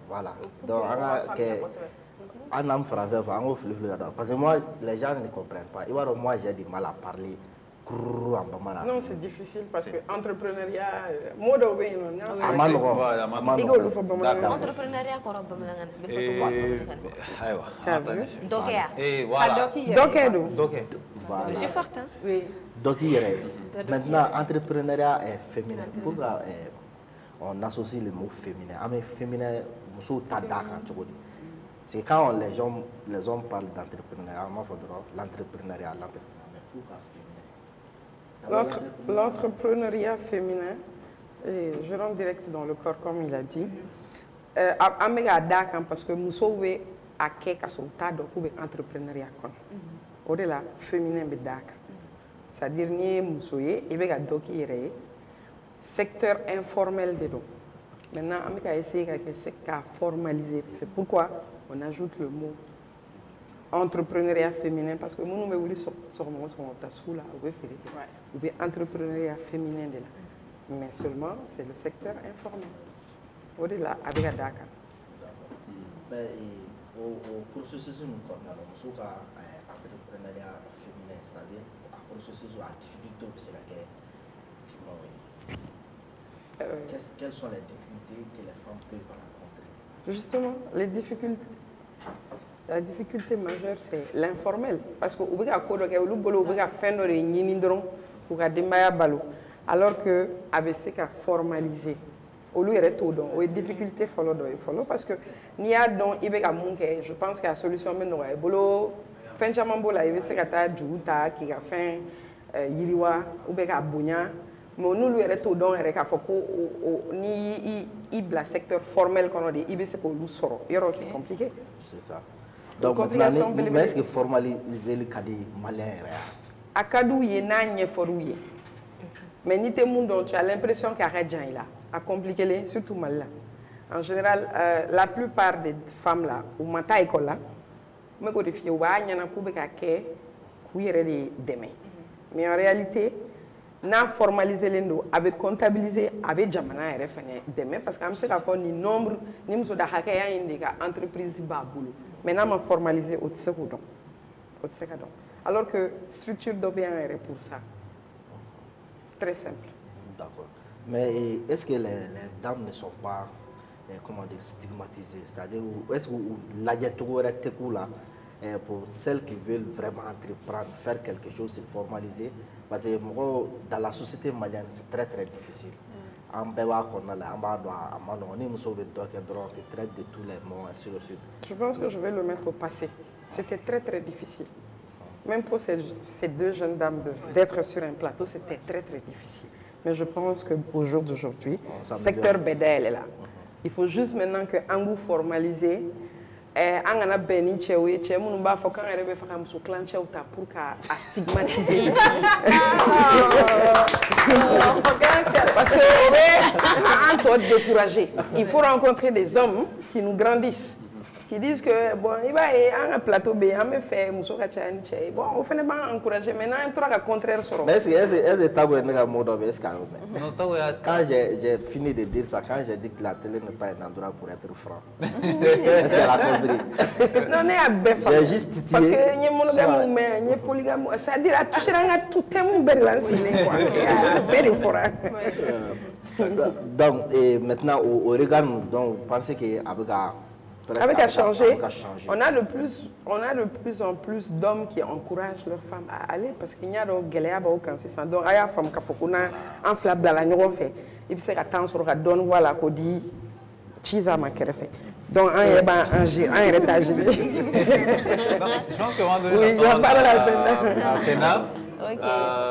voilà. Donc, en âme français, parce que moi, les gens ne comprennent pas. Et voilà, moi, j'ai du mal à parler. Non, c'est difficile parce que entrepreneuriat, mot d'obéir, Je suis forte. Oui. Maintenant, entrepreneuriat est féminin. Pourquoi on associe le mot féminin? Mais féminin, c'est quand les hommes parlent d'entrepreneuriat, l'entrepreneuriat. L'entrepreneuriat féminin, je rentre direct dans le corps comme il a dit. Parce que nous sommes à quelque chose d'entrepreneuriat. Au-delà, féminin, c'est-à-dire que nous sommes secteur informel de nous. Maintenant, on va essayer de formaliser. C'est pourquoi on ajoute le mot entrepreneuriat féminin, parce que nous, nous voulons entrepreneuriat féminin. Mais seulement, c'est le secteur informel. Au-delà, avec Dakar. Mais au processus, nous avons entrepreneuriat féminin, c'est-à-dire un processus à difficulté, c'est laquelle quelles sont les difficultés que les femmes peuvent rencontrer? Justement, la difficulté majeure, c'est l'informel. Parce que vous alors que ABC a formalisé. Il difficulté parce que ni a donc je pense que la solution est fin chamambola ABC kata juta qui a fait yiriwa ou beka bonya. Mais nous, nous ni le secteur formel qu'on a dit, c'est compliqué. C'est ça. Donc maintenant, est-ce que formaliser le cas des malins? À Kadou, il y a un forouillé. Mais ni te monde, tu as l'impression qu'il y a rien là. À compliquer, surtout mal là. En général, la plupart des femmes là, ou mata école là, mais quand il y a un coup de caquet, mais en réalité, n'a formalisé l'endo, avec comptabilisé, avec jamana et refait demain parce que je sais qu'il ni nombre, ni muso da hakaya indica entreprise baboulou. Maintenant, on formalisé au second. Alors que structure d'objet est pour ça. Très simple. D'accord. Mais est-ce que les dames ne sont pas, comment dire, stigmatisées? C'est-à-dire, est-ce que la pour celles qui veulent vraiment entreprendre, faire quelque chose, se formaliser? Parce que dans la société malienne, c'est très très difficile. On traite de tous les mots, ainsi de suite. Je pense que je vais le mettre au passé. C'était très très difficile. Même pour ces deux jeunes dames d'être sur un plateau, c'était très très difficile. Mais je pense qu'au jour d'aujourd'hui, le secteur BDL est là. Il faut juste maintenant que Angou formalisé. Angana Beni Chewe, Chemou Mba Fokan Rebe Fakam Souklan Cheuta pour stigmatiser. Parce que on est découragé. Il faut rencontrer des hommes qui nous grandissent, qui disent que bon, il va y avoir un plateau B, on me fait Moussouka Tchanche. Bon, on fait pas encourager. Maintenant, on trouve le contraire sur. Mais est-ce que tabou est un mot quand j'ai fini de dire ça, quand j'ai dit que la télé n'est pas un endroit pour être franc, est-ce qu'elle a compris? Non, mais à Befa. J'ai juste titillé. Parce que n'y monogame mais n'y polygame, c'est-à-dire à toucher à tout thème berlancé quoi. Donc maintenant au regard donc vous pensez que avec a changé, on a de plus en plus d'hommes qui encouragent leurs femmes à aller parce qu'il y a donc Galéa Baoukansissan. Donc, il y a des femmes qui font un flap dans la nuit fait. Et puis, c'est qu'attends sur la donne, voilà, qu'on dit, Chisa m'a fait. Donc, un héritage. Je pense qu'on va donner oui, la parole à Pena.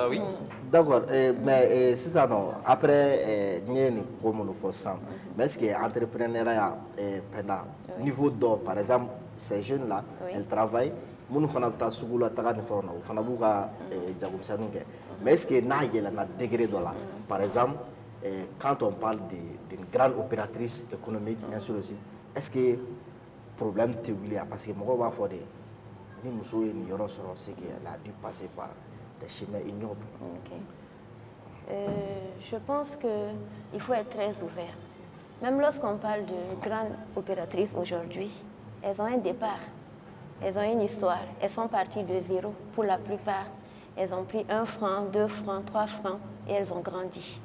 Oui. D'accord, mais c'est ça non. Après, nous comme nous faisons, mais est-ce que l'entrepreneuriat niveau d'or, par exemple, ces jeunes-là, elles travaillent, nous faisons des choses, nous faisons des mais est-ce que nous avons un degré de là? Par exemple, quand on parle d'une grande opératrice économique, est-ce que le problème est lié? Parce que moi, je vais c'est qu'elle a dû passer par des chemins ignobles. Je pense qu'il faut être très ouvert. Même lorsqu'on parle de grandes opératrices aujourd'hui, elles ont un départ, elles ont une histoire, elles sont parties de zéro pour la plupart. Elles ont pris 1 franc, 2 francs, 3 francs et elles ont grandi.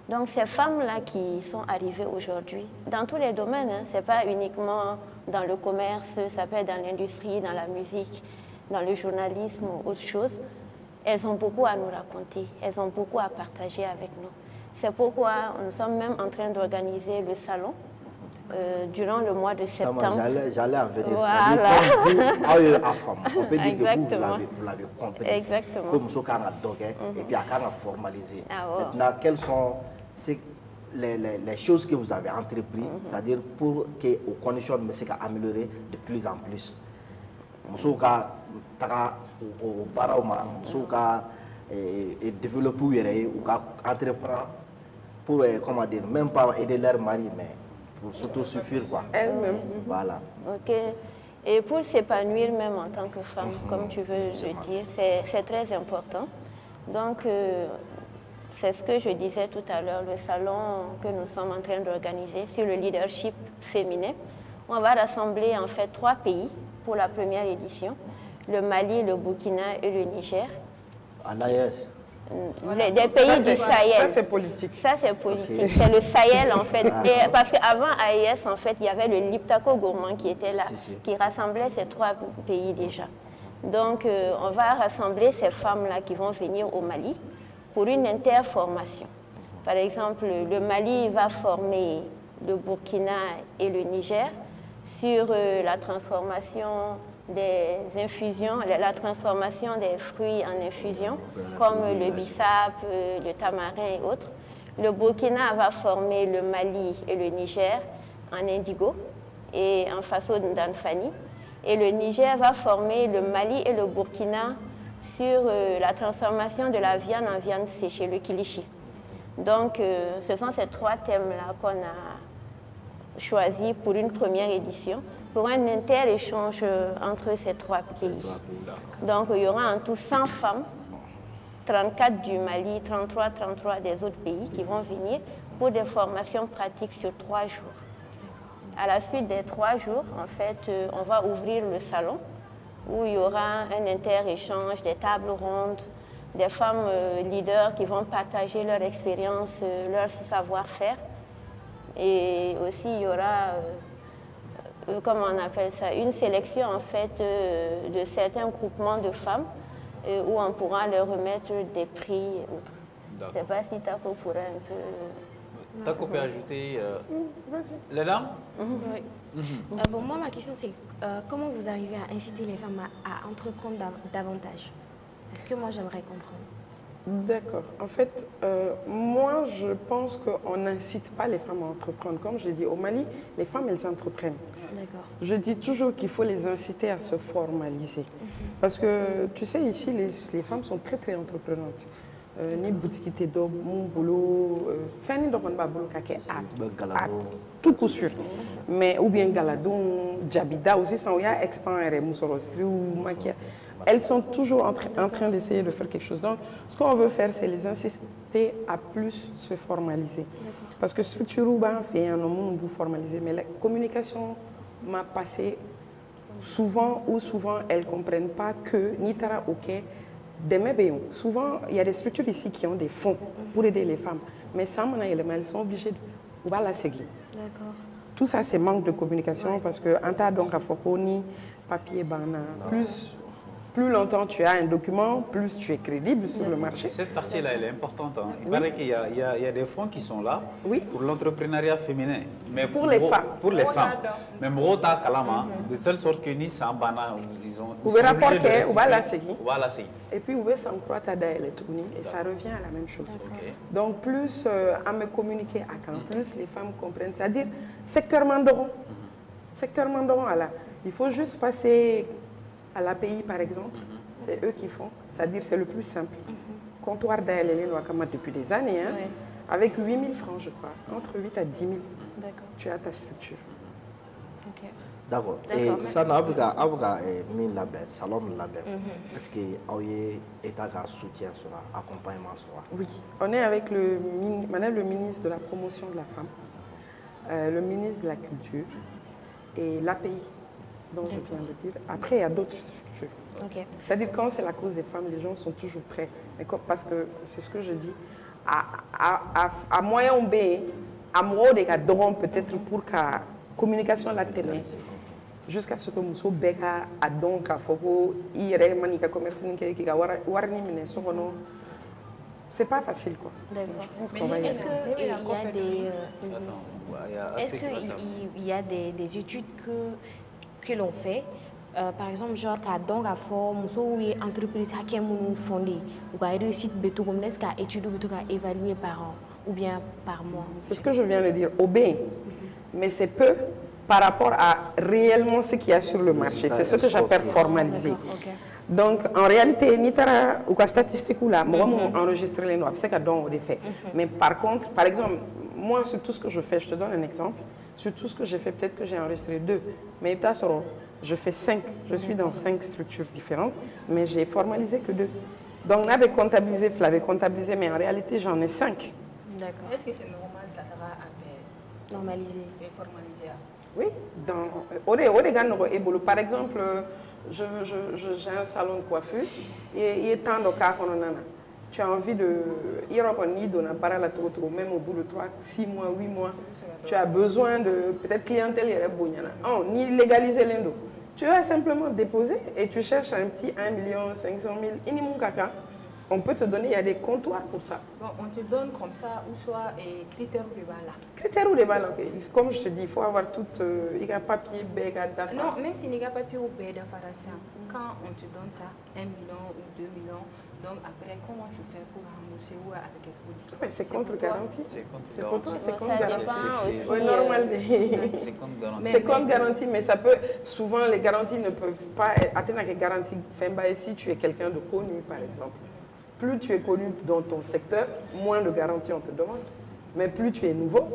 Donc ces femmes-là qui sont arrivées aujourd'hui, dans tous les domaines, hein, ce n'est pas uniquement dans le commerce, ça peut être dans l'industrie, dans la musique, dans le journalisme ou autre chose. Elles ont beaucoup à nous raconter, elles ont beaucoup à partager avec nous. C'est pourquoi nous sommes même en train d'organiser le salon durant le mois de septembre. J'allais en venir. Voilà. On peut dire que vous l'avez compris. Exactement. Comme ce qu'on a dogué et puis on a formalisé. Maintenant, quelles sont les choses que vous avez entreprises, c'est-à-dire pour que les conditions de améliorer de plus en plus. Moussouka au Barauma, Moussouka et développer ou entreprendre pour comment dire, même pas aider leur mari, mais pour s'autosuffire, quoi. Elle-même. Voilà. Ok. Et pour s'épanouir même en tant que femme, comme tu veux le dire, c'est très important. Donc, c'est ce que je disais tout à l'heure, le salon que nous sommes en train d'organiser sur le leadership féminin. On va rassembler en fait 3 pays pour la première édition, le Mali, le Burkina et le Niger. À l'AES. Des pays du Sahel. Ça, c'est politique. Ça, c'est politique. Okay. C'est le Sahel, en fait. Et parce qu'avant AES, en fait, il y avait le Liptako Gourmand qui était là, qui rassemblait ces 3 pays déjà. Donc, on va rassembler ces femmes-là qui vont venir au Mali pour une interformation. Par exemple, le Mali va former le Burkina et le Niger sur la transformation des infusions, la transformation des fruits en infusion, comme le bissap, le tamarin et autres. Le Burkina va former le Mali et le Niger en indigo et en faso d'Anfani. Et le Niger va former le Mali et le Burkina sur la transformation de la viande en viande séchée, le kilichi. Donc, ce sont ces 3 thèmes-là qu'on a choisis pour une première édition, pour un inter-échange entre ces 3 pays. Donc, il y aura en tout 100 femmes, 34 du Mali, 33 des autres pays qui vont venir pour des formations pratiques sur 3 jours. À la suite des 3 jours, en fait, on va ouvrir le salon où il y aura un inter-échange, des tables rondes, des femmes leaders qui vont partager leur expérience, leur savoir-faire. Et aussi, il y aura, comment on appelle ça, une sélection en fait de certains groupements de femmes où on pourra leur remettre des prix et autres. Je ne sais pas si Tako pourrait un peu... Tako peut ajouter... Les dames? Oui. Bon, moi, ma question, c'est comment vous arrivez à inciter les femmes à entreprendre davantage? Est-ce que moi, j'aimerais comprendre? D'accord. En fait, moi, je pense qu'on n'incite pas les femmes à entreprendre. Comme je l'ai dit, au Mali, les femmes, elles entreprennent. D'accord. Je dis toujours qu'il faut les inciter à se formaliser. Parce que, tu sais, ici, les femmes sont très, très entreprenantes. Ni boutique d'eau, mon boulot, fin ni d'oran ba boulot kake à tout coup sûr. Mais ou bien galadon, jabida aussi, ça on y a expandé moussorosri ou maquia. Elles sont toujours en train d'essayer de faire quelque chose. Donc, ce qu'on veut faire, c'est les inciter à plus se formaliser. Parce que structure ou ben fait un homme pour formaliser, mais la communication m'a passé souvent elles comprennent pas que ni tara ok. Souvent, il y a des structures ici qui ont des fonds pour aider les femmes. Mais sans elles sont obligées de la seguir. Tout ça, c'est manque de communication parce que en tas donc à Fokoni, papier, plus longtemps tu as un document, plus tu es crédible sur le marché. Cette partie-là, elle est importante. Hein. Il paraît qu'il y a des fonds qui sont là pour l'entrepreneuriat féminin. Mais pour les femmes. Pour les femmes. Mais Mrota Kalama, de telle sorte que ni Sambana, ils ont... Vous verrez rapporter, on va la seguir. Et puis, vous verrez s'en croire électronique et ça revient à la même chose. Donc, plus à me communiquer à quand, plus les femmes comprennent. C'est-à-dire, secteur Mandoron. Secteur Mandoron, il faut juste passer... à l'API, par exemple, c'est eux qui font. C'est-à-dire c'est le plus simple. Comptoir d'Aïlélé Wakama depuis des années, hein, avec 8 000 francs, je crois. Entre 8 à 10 000, tu as ta structure. D'accord. Et ça n'a pas mis label, salon label. Est-ce que vous avez un soutien sur l'accompagnement? Oui, on est avec le ministre de la promotion de la femme, le ministre de la culture et l'API. dont je viens de dire. Après, il y a d'autres structures. C'est-à-dire quand c'est la cause des femmes, les gens sont toujours prêts. Mais parce que c'est ce que je dis, à moyen B, à moi, peut-être pour que la communication la tenue, jusqu'à ce que nous beka a donc à Fogo, manika commerce c'est pas facile quoi. Est-ce qu'il y a des études que l'on fait, par exemple, genre qu'à donc à fond, une entreprise qui est fondée, ou qu'à réussite béton comme est-ce qu'à étudier ou qu'à évaluer par an ou bien par mois. C'est ce que je viens de dire, au bien, mais c'est peu par rapport à réellement ce qu'il y a sur le marché. C'est ce que j'appelle formaliser. Donc, en réalité, ni tara ou quoi statistique ou là, moi, enregistrer les noirs, c'est qu'à don des faits. Mais par contre, par exemple, moi, sur tout ce que je fais, je te donne un exemple. Sur tout ce que j'ai fait, peut-être que j'ai enregistré 2. Mais je fais 5. Je suis dans 5 structures différentes, mais j'ai formalisé que 2. Donc, on avait comptabilisé, mais en réalité, j'en ai 5. D'accord. Est-ce que c'est normal qu'à normaliser et formaliser? Oui. Par exemple, j'ai un salon de coiffure et il est temps de faire tu as envie de... Même au bout de 3, 6 mois, 8 mois, tu as besoin de peut-être clientèle. Ni légaliser l'indo. Tu vas simplement déposer et tu cherches un petit 1 500 000. On peut te donner, il y a des comptoirs pour ça. Bon, on te donne comme ça, ou soit critères ou débat là. Critères ou débat là, ok. Comme je te dis, il faut avoir tout, il y a papier, béga, d'affaires. Non, même s'il n'y a pas papier ou béga d'affaires, quand on te donne ça, 1 million ou 2 millions, donc après, comment tu fais pour rembourser ou avec être dit? Mais c'est contre garantie. C'est pour toi, c'est contre garantie. C'est normal. C'est contre garantie, mais ça peut, souvent les garanties ne peuvent pas atteindre les garanties. Si tu es quelqu'un de connu, par exemple. Plus tu es connu dans ton secteur, moins de garanties on te demande. Mais plus tu es nouveau,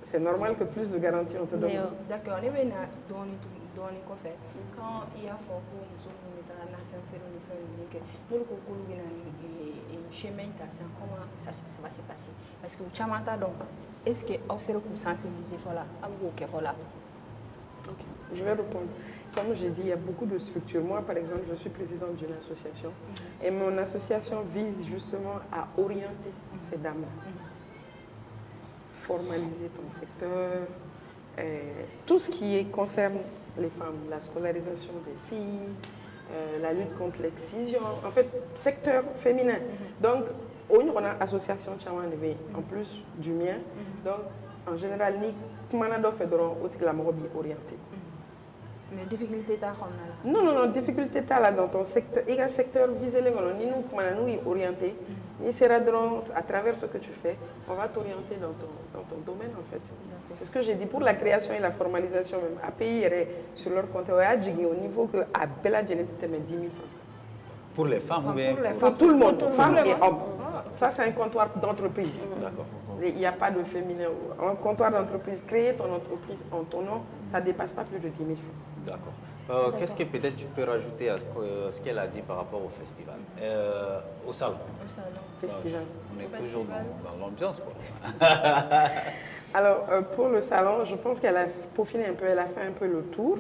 c'est normal que plus de garanties on te demande. D'accord, on est venu dans les coffres. Quand il y a fort pour nous comment ça va se passer? Parce que est-ce que vous serez sensibiliser Je vais répondre. Comme j'ai dit, il y a beaucoup de structures. Moi, par exemple, je suis présidente d'une association. Et mon association vise justement à orienter ces dames-là. Formaliser ton secteur, tout ce qui concerne les femmes, la scolarisation des filles, la lutte contre l'excision, en fait, secteur féminin. Donc, on a une association en plus du mien. Donc, en général, ni Manado Fédéron, ou la orientée. Mais difficulté t'as non, difficulté t'as là dans ton secteur. Il y a un secteur visé, ni nous orienté, ni sera à travers ce que tu fais, on va t'orienter dans ton domaine en fait. C'est ce que j'ai dit pour la création et la formalisation même. À payer sur leur compte, au niveau que à Bella Genetite met 10 000 francs. Pour les femmes ou bien pour tout le monde, femmes et hommes. Ça c'est un comptoir d'entreprise. D'accord. Il n'y a pas de féminin. Un comptoir d'entreprise, créer ton entreprise en ton nom, ça ne dépasse pas plus de 10 000 francs. D'accord. Qu'est-ce que peut-être tu peux rajouter à ce qu'elle a dit par rapport au festival, au salon? Festival. On est toujours dans l'ambiance, quoi. Alors, pour le salon, je pense qu'elle a peaufiné un peu, elle a fait un peu le tour.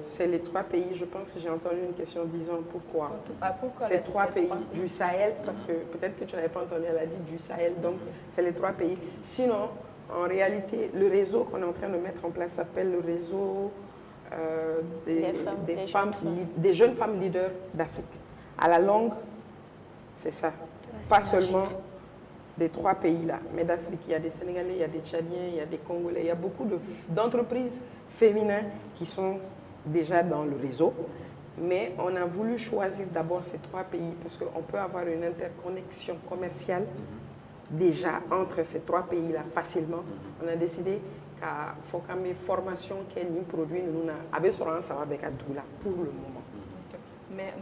C'est les 3 pays, je pense que j'ai entendu une question disant pourquoi. Ces 3 pays du Sahel, parce que peut-être que tu n'avais pas entendu, elle a dit du Sahel, donc c'est les 3 pays. Sinon, en réalité, le réseau qu'on est en train de mettre en place s'appelle le réseau des jeunes femmes leaders d'Afrique. À la longue, c'est ça. Pas seulement des 3 pays-là, mais d'Afrique. Il y a des Sénégalais, il y a des Tchadiens, il y a des Congolais, il y a beaucoup d'entreprises féminines qui sont déjà dans le réseau. Mais on a voulu choisir d'abord ces 3 pays parce qu'on peut avoir une interconnexion commerciale déjà entre ces 3 pays-là facilement. On a décidé qu'il faut que mes formations qui nous produisent, nous avons ça avec Adoula pour le moment. Mais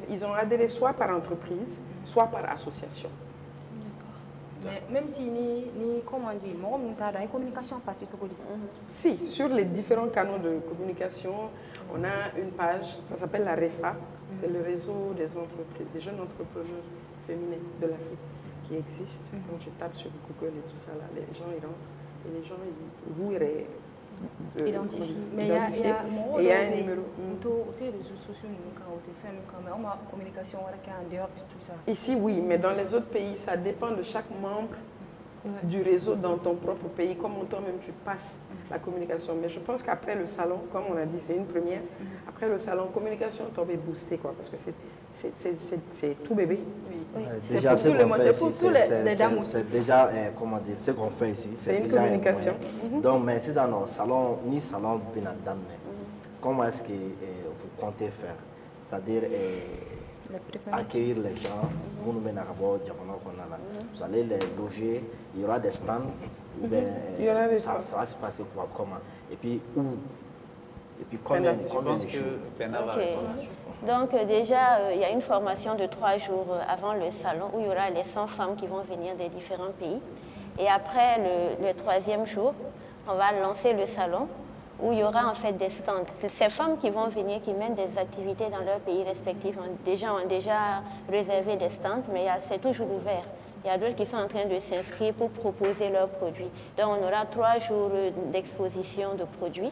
ils ont adhéré soit par entreprise, soit par association. Mais même si ni comment dire, la communication passe tout. Si, sur les différents canaux de communication, on a une page, ça s'appelle la REFA, c'est le réseau des entreprises, des jeunes entrepreneurs féminins de l'Afrique qui existe. Quand tu tapes sur Google et tout ça, là, les gens ils rentrent et les gens ils identifient. Mais il y a un numéro. réseaux sociaux, on a communication en dehors de tout ça. Ici, oui, mais dans les autres pays, ça dépend de chaque membre du réseau dans ton propre pays, comment toi-même tu passes la communication. Mais je pense qu'après le salon, comme on a dit, c'est une première. Après le salon, communication tombée boostée, quoi, parce que c'est tout bébé. Oui. Déjà, c'est pour tous les dames aussi. C'est déjà, comment dire, ce qu'on fait ici, c'est une déjà communication. Donc, mais c'est ça, non, salon, ni salon, bien dame. Comment est-ce que vous comptez faire? C'est-à-dire accueillir les gens, vous allez les loger, il y aura des stands, ça va se passer quoi, comment? Et puis, où Et puis combien de jours? Donc déjà, il y a une formation de 3 jours avant le salon où il y aura les 100 femmes qui vont venir des différents pays. Et après le 3e jour, on va lancer le salon où il y aura en fait des stands. Ces femmes qui vont venir, qui mènent des activités dans leur pays respectifs, ont déjà réservé des stands, mais c'est toujours ouvert. Il y a d'autres qui sont en train de s'inscrire pour proposer leurs produits. Donc on aura 3 jours d'exposition de produits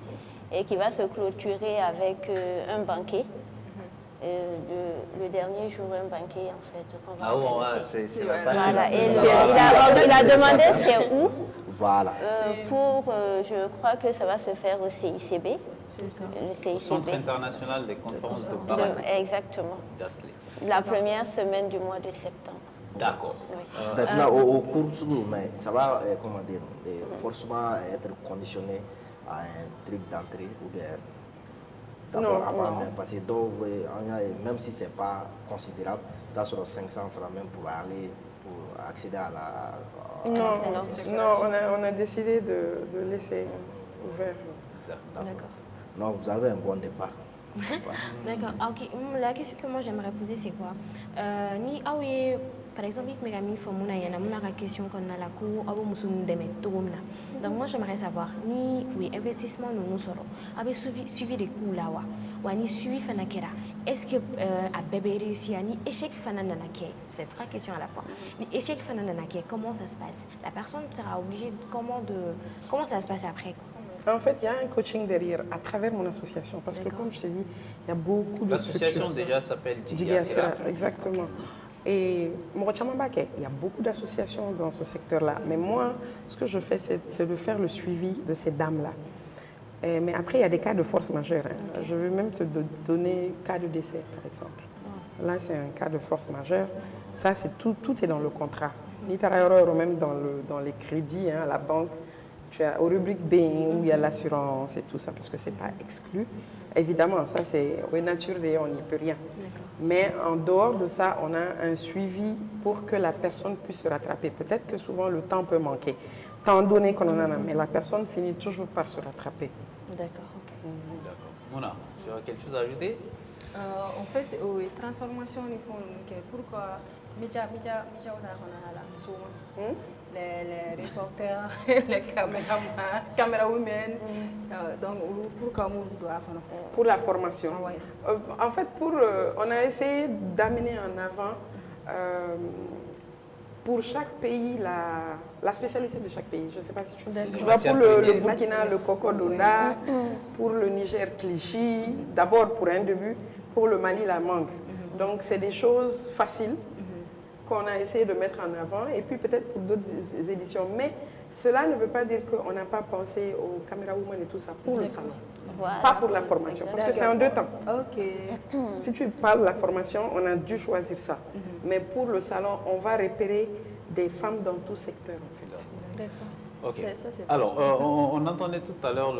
et qui va se clôturer avec un banquet. Le dernier jour, un banquet en fait. C'est la partie. Voilà. Et il a demandé c'est où. Voilà. Je crois que ça va se faire au CICB. Le CICB. Centre international des conférences de parole. Exactement. La première semaine du mois de septembre. D'accord. Oui. Maintenant, au cours du jour, mais ça va, comment dire, forcément être conditionné à un truc d'entrée ou bien d'abord avant même, parce que même si ce n'est pas considérable, tu as sur 500 francs même pour accéder à la... Non, on a décidé de laisser ouvert. D'accord. Non, vous avez un bon départ. D'accord. Ok. La question que moi j'aimerais poser, c'est quoi? Par exemple, il y a une question qu'on a la cour, donc moi j'aimerais savoir, ni investissement nous serons, avez suivi des coûts là, ou ni suivi fanakera. Est-ce que à bébé réussi à ni échec fanananake? C'est 3 questions à la fois. Ni échec fanananake, comment ça se passe? La personne sera obligée comment ça se passe après? En fait, il y a un coaching derrière, à travers mon association. Parce que, comme je t'ai dit, il y a beaucoup de L'association déjà s'appelle Djigiasira. Exactement. Et il y a beaucoup d'associations dans ce secteur-là. Mais moi, ce que je fais, c'est de faire le suivi de ces dames-là. Mais après, il y a des cas de force majeure. Hein. Je vais même te donner cas de décès, par exemple. Là, c'est un cas de force majeure. Ça, c'est tout est dans le contrat. Littéralement, même dans les crédits, hein, à la banque. Tu as aux rubriques B où il y a l'assurance et tout ça, parce que ce n'est pas exclu. Évidemment, ça c'est nature, on n'y peut rien. Mais en dehors de ça, on a un suivi pour que la personne puisse se rattraper. Peut-être que souvent le temps peut manquer. Tant donné qu'on en a, mais la personne finit toujours par se rattraper. D'accord, ok. D'accord. Mona, tu as quelque chose à ajouter? En fait, oui, transformation, il faut pourquoi les reporters, les caméramans, donc pourquoi pour la formation. En fait, on a essayé d'amener en avant pour chaque pays la spécialité de chaque pays. Je ne sais pas si tu vois, pour le Burkina, le Coco-Dona, pour le Niger, Clichy, d'abord pour un début, pour le Mali, la mangue. Donc, c'est des choses faciles qu'on a essayé de mettre en avant, et puis peut-être pour d'autres éditions. Mais cela ne veut pas dire qu'on n'a pas pensé aux caméra women et tout ça pour le salon. Voilà. Pas pour la formation, parce que c'est en 2 temps. Si tu parles de la formation, on a dû choisir ça. Mais pour le salon, on va repérer des femmes dans tout secteur, en fait. D'accord. Okay. Alors, on entendait tout à l'heure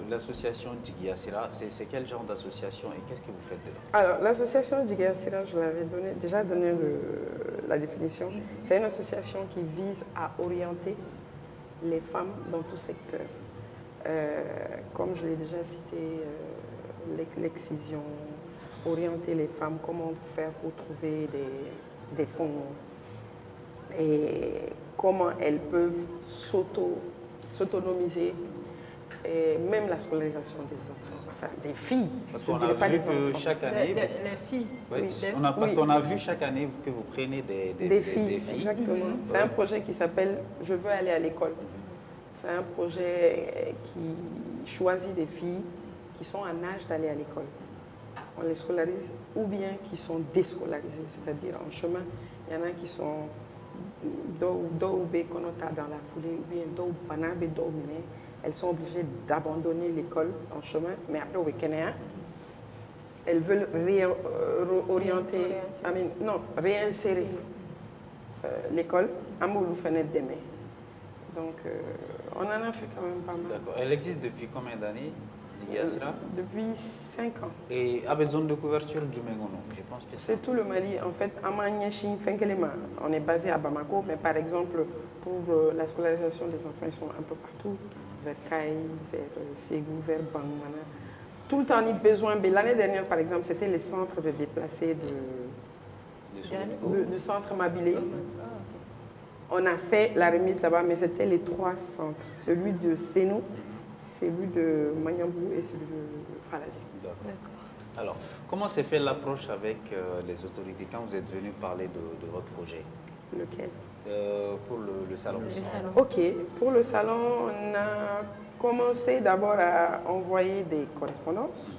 l'association Djigiasira. C'est quel genre d'association et qu'est-ce que vous faites dedans? Alors, l'association Djigiasira, je l'avais déjà donné la définition. C'est une association qui vise à orienter les femmes dans tout secteur. Comme je l'ai déjà cité, l'excision, orienter les femmes, comment faire pour trouver des fonds et comment elles peuvent s'autonomiser, et même la scolarisation des enfants, enfin des filles. Parce qu'on a vu que chaque année... Les filles. Parce qu'on a vu chaque année que vous prenez des filles. Exactement. C'est un projet qui s'appelle « Je veux aller à l'école ». C'est un projet qui choisit des filles qui sont en âge d'aller à l'école. On les scolarise ou bien qui sont déscolarisées, c'est-à-dire en chemin. Il y en a qui sont dans la foulée, ou bien elles sont obligées d'abandonner l'école en chemin, mais après au week-end, elles veulent réinsérer l'école à Moulou Fenêtre demain. Donc on en a fait quand même pas mal. D'accord. Elle existe depuis combien d'années? Depuis 5 ans. Et a besoin de couverture du Mengono, je pense que c'est tout le Mali. En fait, on est basé à Bamako, mais par exemple, pour la scolarisation des enfants, ils sont un peu partout, vers Kaï, vers Ségou, vers Bangmana. tout le temps ni besoin. L'année dernière, par exemple, c'était les centres de déplacés de centres Mabilé. On a fait la remise là-bas, mais c'était les 3 centres. Celui de Sénou, celui de Magnambou et celui de Faladji. D'accord. Alors, comment s'est fait l'approche avec les autorités quand vous êtes venu parler de votre projet? Lequel? Pour le salon. Ok, pour le salon, on a commencé d'abord à envoyer des correspondances.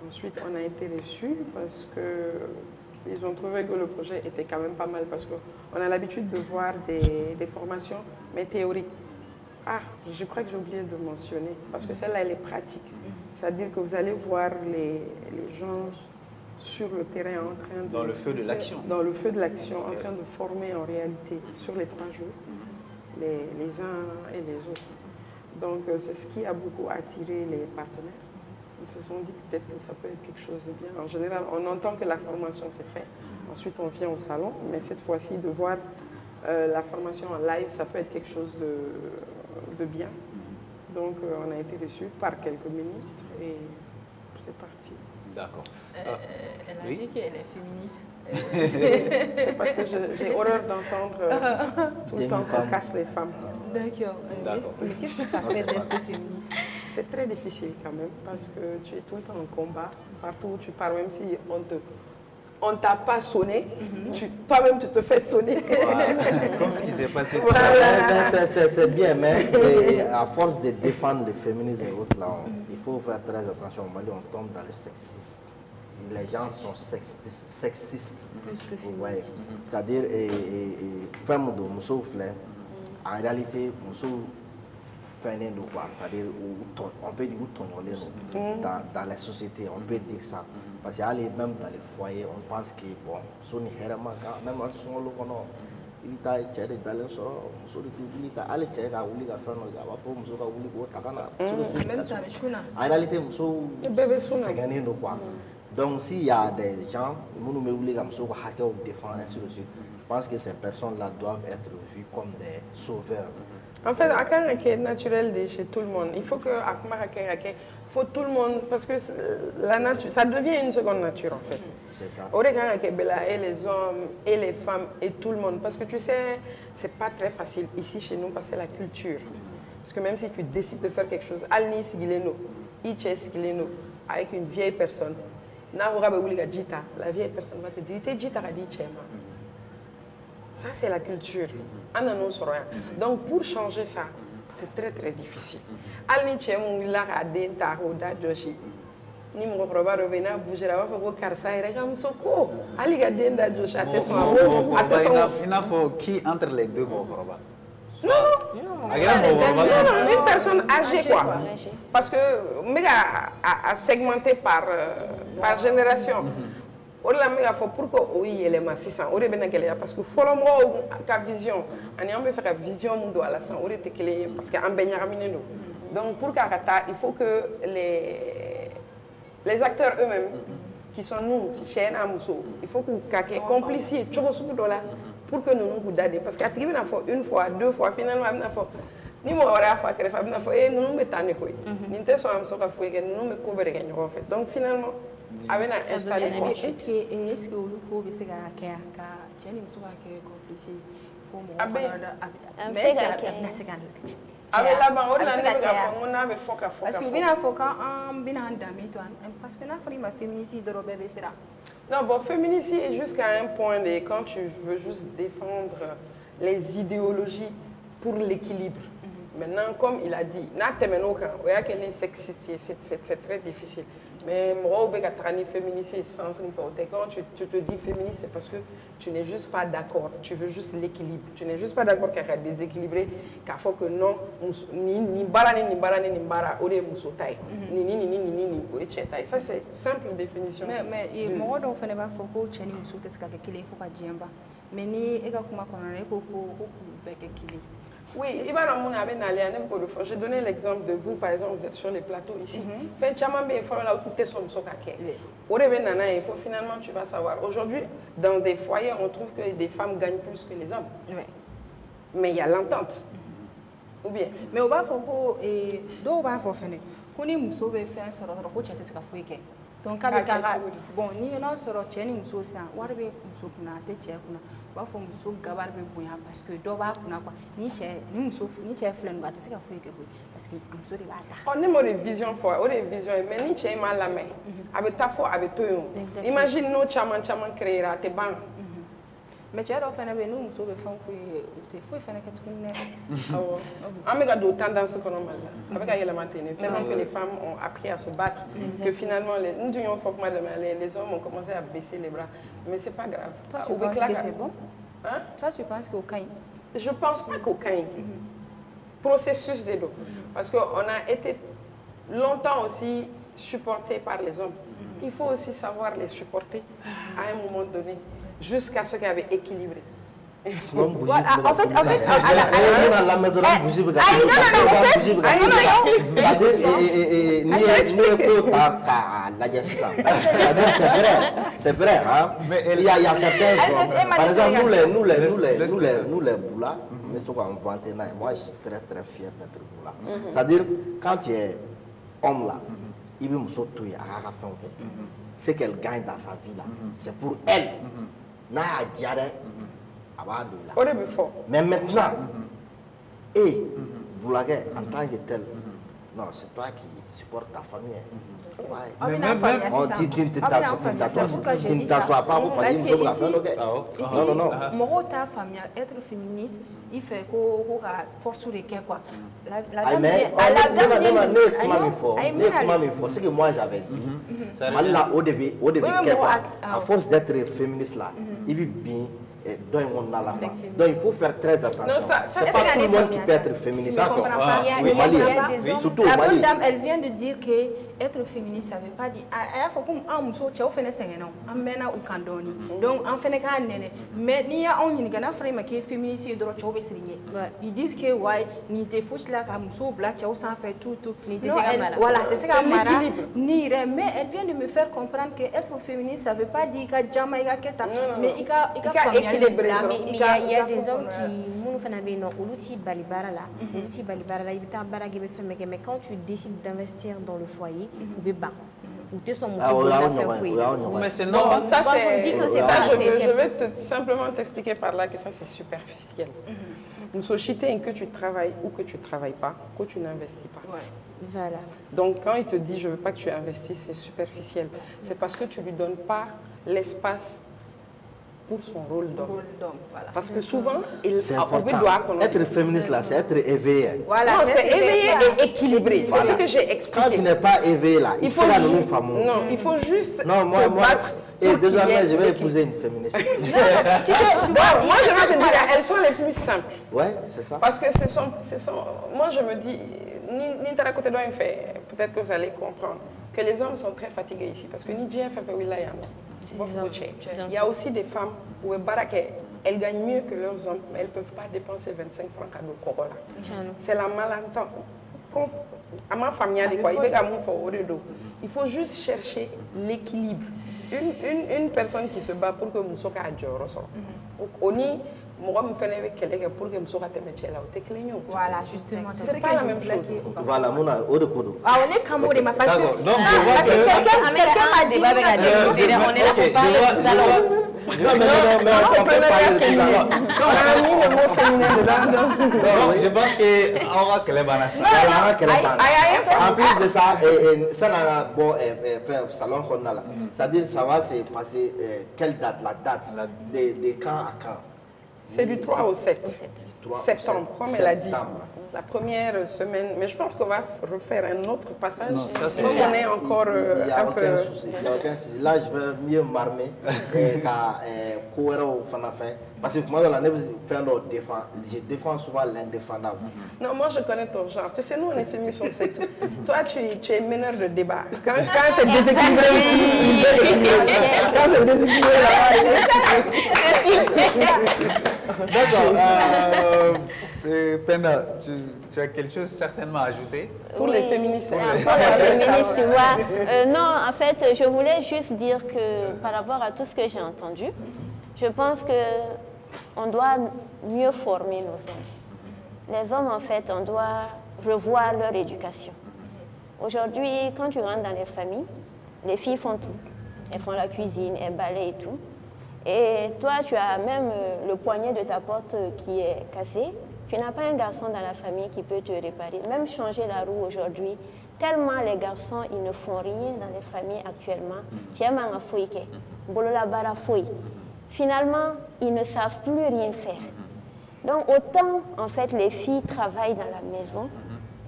Ensuite, on a été reçus parce qu'ils ont trouvé que le projet était quand même pas mal parce qu'on a l'habitude de voir des formations, mais théoriques. Ah, je crois que j'ai oublié de mentionner, parce que celle-là, elle est pratique. C'est-à-dire que vous allez voir les gens sur le terrain en train de... Dans le feu de l'action. Dans le feu de l'action, en train de former en réalité sur les 3 jours, les uns et les autres. Donc c'est ce qui a beaucoup attiré les partenaires. Ils se sont dit peut-être que ça peut être quelque chose de bien. En général, on entend que la formation s'est faite. Ensuite, on vient au salon, mais cette fois-ci, de voir la formation en live, ça peut être quelque chose de bien. Donc on a été reçus par quelques ministres et c'est parti. D'accord. Elle a dit qu'elle est féministe. C'est parce que j'ai horreur d'entendre tout le temps qu'on casse les femmes. D'accord. Mais qu'est-ce que ça fait d'être féministe? C'est très difficile quand même parce que tu es tout le temps en combat. Partout où tu pars, même si on ne t'a pas sonné, toi-même tu te fais sonner. Comme ce qui s'est passé. C'est bien, mais à force de défendre le féminisme et autres, là, il faut faire très attention. Au Mali, on tombe dans le sexiste. Les gens sont sexistes. Vous voyez. C'est-à-dire, en réalité, c'est-à-dire on peut dire dans la société, on peut dire ça. Parce qu'il y a même dans les foyers, on pense que bon, même en son local, il y a des talents sur en réalité, donc s'il y a des gens qui défendent ainsi de suite, je pense que ces personnes-là doivent être vues comme des sauveurs. En fait, il est naturel chez tout le monde. Il faut que faut tout le monde, parce que la nature, ça devient une seconde nature en fait. C'est ça. Et les hommes, et les femmes, et tout le monde. Parce que tu sais, c'est pas très facile ici chez nous, parce que c'est la culture. Parce que même si tu décides de faire quelque chose, avec une vieille personne, la vieille personne va te dire, ça c'est la culture. Donc pour changer ça, c'est très très difficile. Ni mo proba rovena bujera wa fo karsa ere kam soko ali ga denda jo chate son il n'a faut qui entre les deux mo proba. Non, une personne âgée quoi. Parce que méga a segmenté par génération. Orla méga faut pourquoi oui elle est massissa ore bena kele parce que follow mo ka vision ani on veut faire vision mundo ala san ore te kele parce que ambenya raminendo. Donc pour Kakata, il faut que les acteurs eux-mêmes, qui sont nous, il faut que quelqu'un complice pour que nous nous aidions. Parce qu'à une fois, 2 fois, finalement, ni mo ora fa kere fa bina fo e nous metane ko ni te so am so ka fo e nous me couvrir que en fait. Donc finalement avec na installé est-ce que le ko be se ga ka tieni muso ka ke complice faut mo mais est-ce que na se ga parce que bina fo quand bina andami to parce que na fri ma féminicide de bébé sera. Non, bon, féminicide est jusqu'à un point de quand tu veux juste défendre les idéologies pour l'équilibre. Maintenant, comme il a dit, c'est très difficile. Mais quand tu te dis féministe, c'est parce que tu n'es juste pas d'accord. Tu veux juste l'équilibre. Tu n'es juste pas d'accord qu'il y a déséquilibré, qu'il faut que non, ni barani, ni barani, ni bara, ore musotai, ni, etc. Ça, c'est simple définition. Mais moi, je ne sais pas si tu musote ce qu'il faut pas dire. Mais ni ega kuma konane ko bekekili. Oui, j'ai donné l'exemple de vous, par exemple, vous êtes sur les plateaux ici. Il faut finalement, tu vas savoir. Aujourd'hui, dans des foyers, on trouve que des femmes gagnent plus que les hommes. Oui. Mais il y a l'entente. Ou bien. Mais on va faire et do va faire Kuni muso be fɛn sɔrɔ dɔrɔn ko cɛ tɛ se ka foyi kɛ donc k'a bɛ bon ni n'a sɔrɔ cɛ ni muso sisan wari bɛ muso kunna a tɛ cɛ kunna u b'a fɔ muso gabari bɛ bonya parce que dɔ b'a kunna quoi ni cɛ filɛ nin a tɛ se ka foyi kɛ koyi parce que a muso de b'a ta. ne m'o de vision fɔ o de ye vision ye mais ni cɛ in m'a lamɛn a bɛ taa fɔ a bɛ to yen o imagine n'o caman créer a tɛ ban. Mais cɛ dɔw fana bɛ yen n'u muso bɛ fɛn k'u ye u tɛ foyi fana kɛ tuguni dɛ. Awɔ an bɛ ka don tendance kɔnɔ Mali la a bɛ ka yɛlɛma ten de tellement que les femmes ont appris à se battre que finalement n tun y'o fɔ kuma daminɛ les hommes ont commencé à baisser les bras mais c'est pas grave. Toi tu penses que c'est bon? Hein? Toi tu penses qu'au kaɲi? Je pense pas qu'au kaɲi. Processus de do parce que on a été longtemps aussi supportés par les hommes. Il faut aussi savoir les supporter à un moment donné. Jusqu'à ce qu'il y avait équilibré. En fait, c'est vrai, hein. Il y a certains hommes, par exemple, nous les boulas, mais ce qu'on vante, moi je suis très fier d'être boula. C'est-à-dire, quand tu es homme là, il veut me sauter à la fin, ce qu'elle gagne dans sa vie là, c'est pour elle. Mais maintenant, et Boulaguer en tant que tel, non, c'est toi qui supportes ta famille. Tu ne t'assois pas pour parler de non, non. Moi, ta famille, être féministe, il fait qu'on force de quoi. C'est que moi j'avais dit. Là, au début, à force d'être féministe là, il vit bien. Donc il faut faire très attention. C'est pas tout le monde qui peut être féministe. Surtout au Mali. La dame, elle vient de dire que être féministe, ça ne veut pas dire. Il faut qu'on ait un muso, tu as fait un mena ou candoni. Donc en fait, mais il y a un frère qui est féministe et d'autres choses. Ils disent que ouais, ni te fouches là comme muso black, tu as fait tout. Voilà, c'est ça. Mais elle vient de me faire comprendre que être féministe, ça ne veut pas dire que Jamaïca Keta, mais il y a il y a des hommes qui mais quand tu décides d'investir dans le foyer, mais c'est non, ça je vais simplement t'expliquer par là que ça c'est superficiel. Nous société que tu travailles ou que tu ne travailles pas, que tu n'investis pas. Voilà. Donc quand il te dit je ne veux pas que tu investisses, c'est superficiel. C'est parce que tu ne lui donnes pas l'espace pour son rôle d'homme. Voilà. Parce que souvent, être féministe là, c'est être éveillé. Voilà, c'est éveillé et équilibré. Voilà. C'est ce que j'ai expliqué. Quand tu n'es pas éveillé là, il faut non, il faut juste battre. Et désormais, je vais épouser une féministe. Moi, je vais te dire, elles sont les plus simples. Ouais, c'est ça. Parce que ce sont moi, je me dis, Nintara côté doit fait, peut-être que vous allez comprendre, que les hommes sont très fatigués ici. Parce que Nidia fait Wilaya. Il y a aussi des femmes où elles gagnent mieux que leurs hommes, mais elles ne peuvent pas dépenser 25 francs à nos Corolla. C'est la malentente. À ma famille, il faut juste chercher l'équilibre. Une personne qui se bat pour que Moussouka adjore. Voilà, justement. C'est pas la même chose. Voilà, on est comme parce que quelqu'un m'a dit. On est là pour parler de salon. On a mis le mot féminin dedans. Je pense qu'on va qu'elle est banasse. En plus de ça, ça n'a bon salon qu'on a là. C'est-à-dire ça va se passer quelle date? La date de quand à quand? C'est du 3 au 7 septembre, comme elle a dit. La première semaine, mais je pense qu'on va refaire un autre passage. Non, ça c'est on est encore un peu... Il n'y a aucun souci. Là, je vais mieux m'armer qu'à courir au fin. Parce que moi, dans l'année, je défends souvent l'indéfendable. Non, moi, je connais ton genre. Tu sais, nous, on est féministes, on sait tout. Toi, tu es meneur de débat. Quand c'est déséquilibré ici, quand c'est déséquilibré là-bas, d'accord. Penda, tu as quelque chose certainement à ajouter? Pour les féministes. Pour les féministes, tu vois. Non, en fait, je voulais juste dire que par rapport à tout ce que j'ai entendu, je pense qu'on doit mieux former nos hommes. Les hommes, en fait, on doit revoir leur éducation. Aujourd'hui, quand tu rentres dans les familles, les filles font tout. Elles font la cuisine, elles balayent et tout. Et toi, tu as même le poignet de ta porte qui est cassé. Tu n'as pas un garçon dans la famille qui peut te réparer. Même changer la roue aujourd'hui, tellement les garçons, ils ne font rien dans les familles actuellement. Finalement, ils ne savent plus rien faire. Donc autant, en fait, les filles travaillent dans la maison,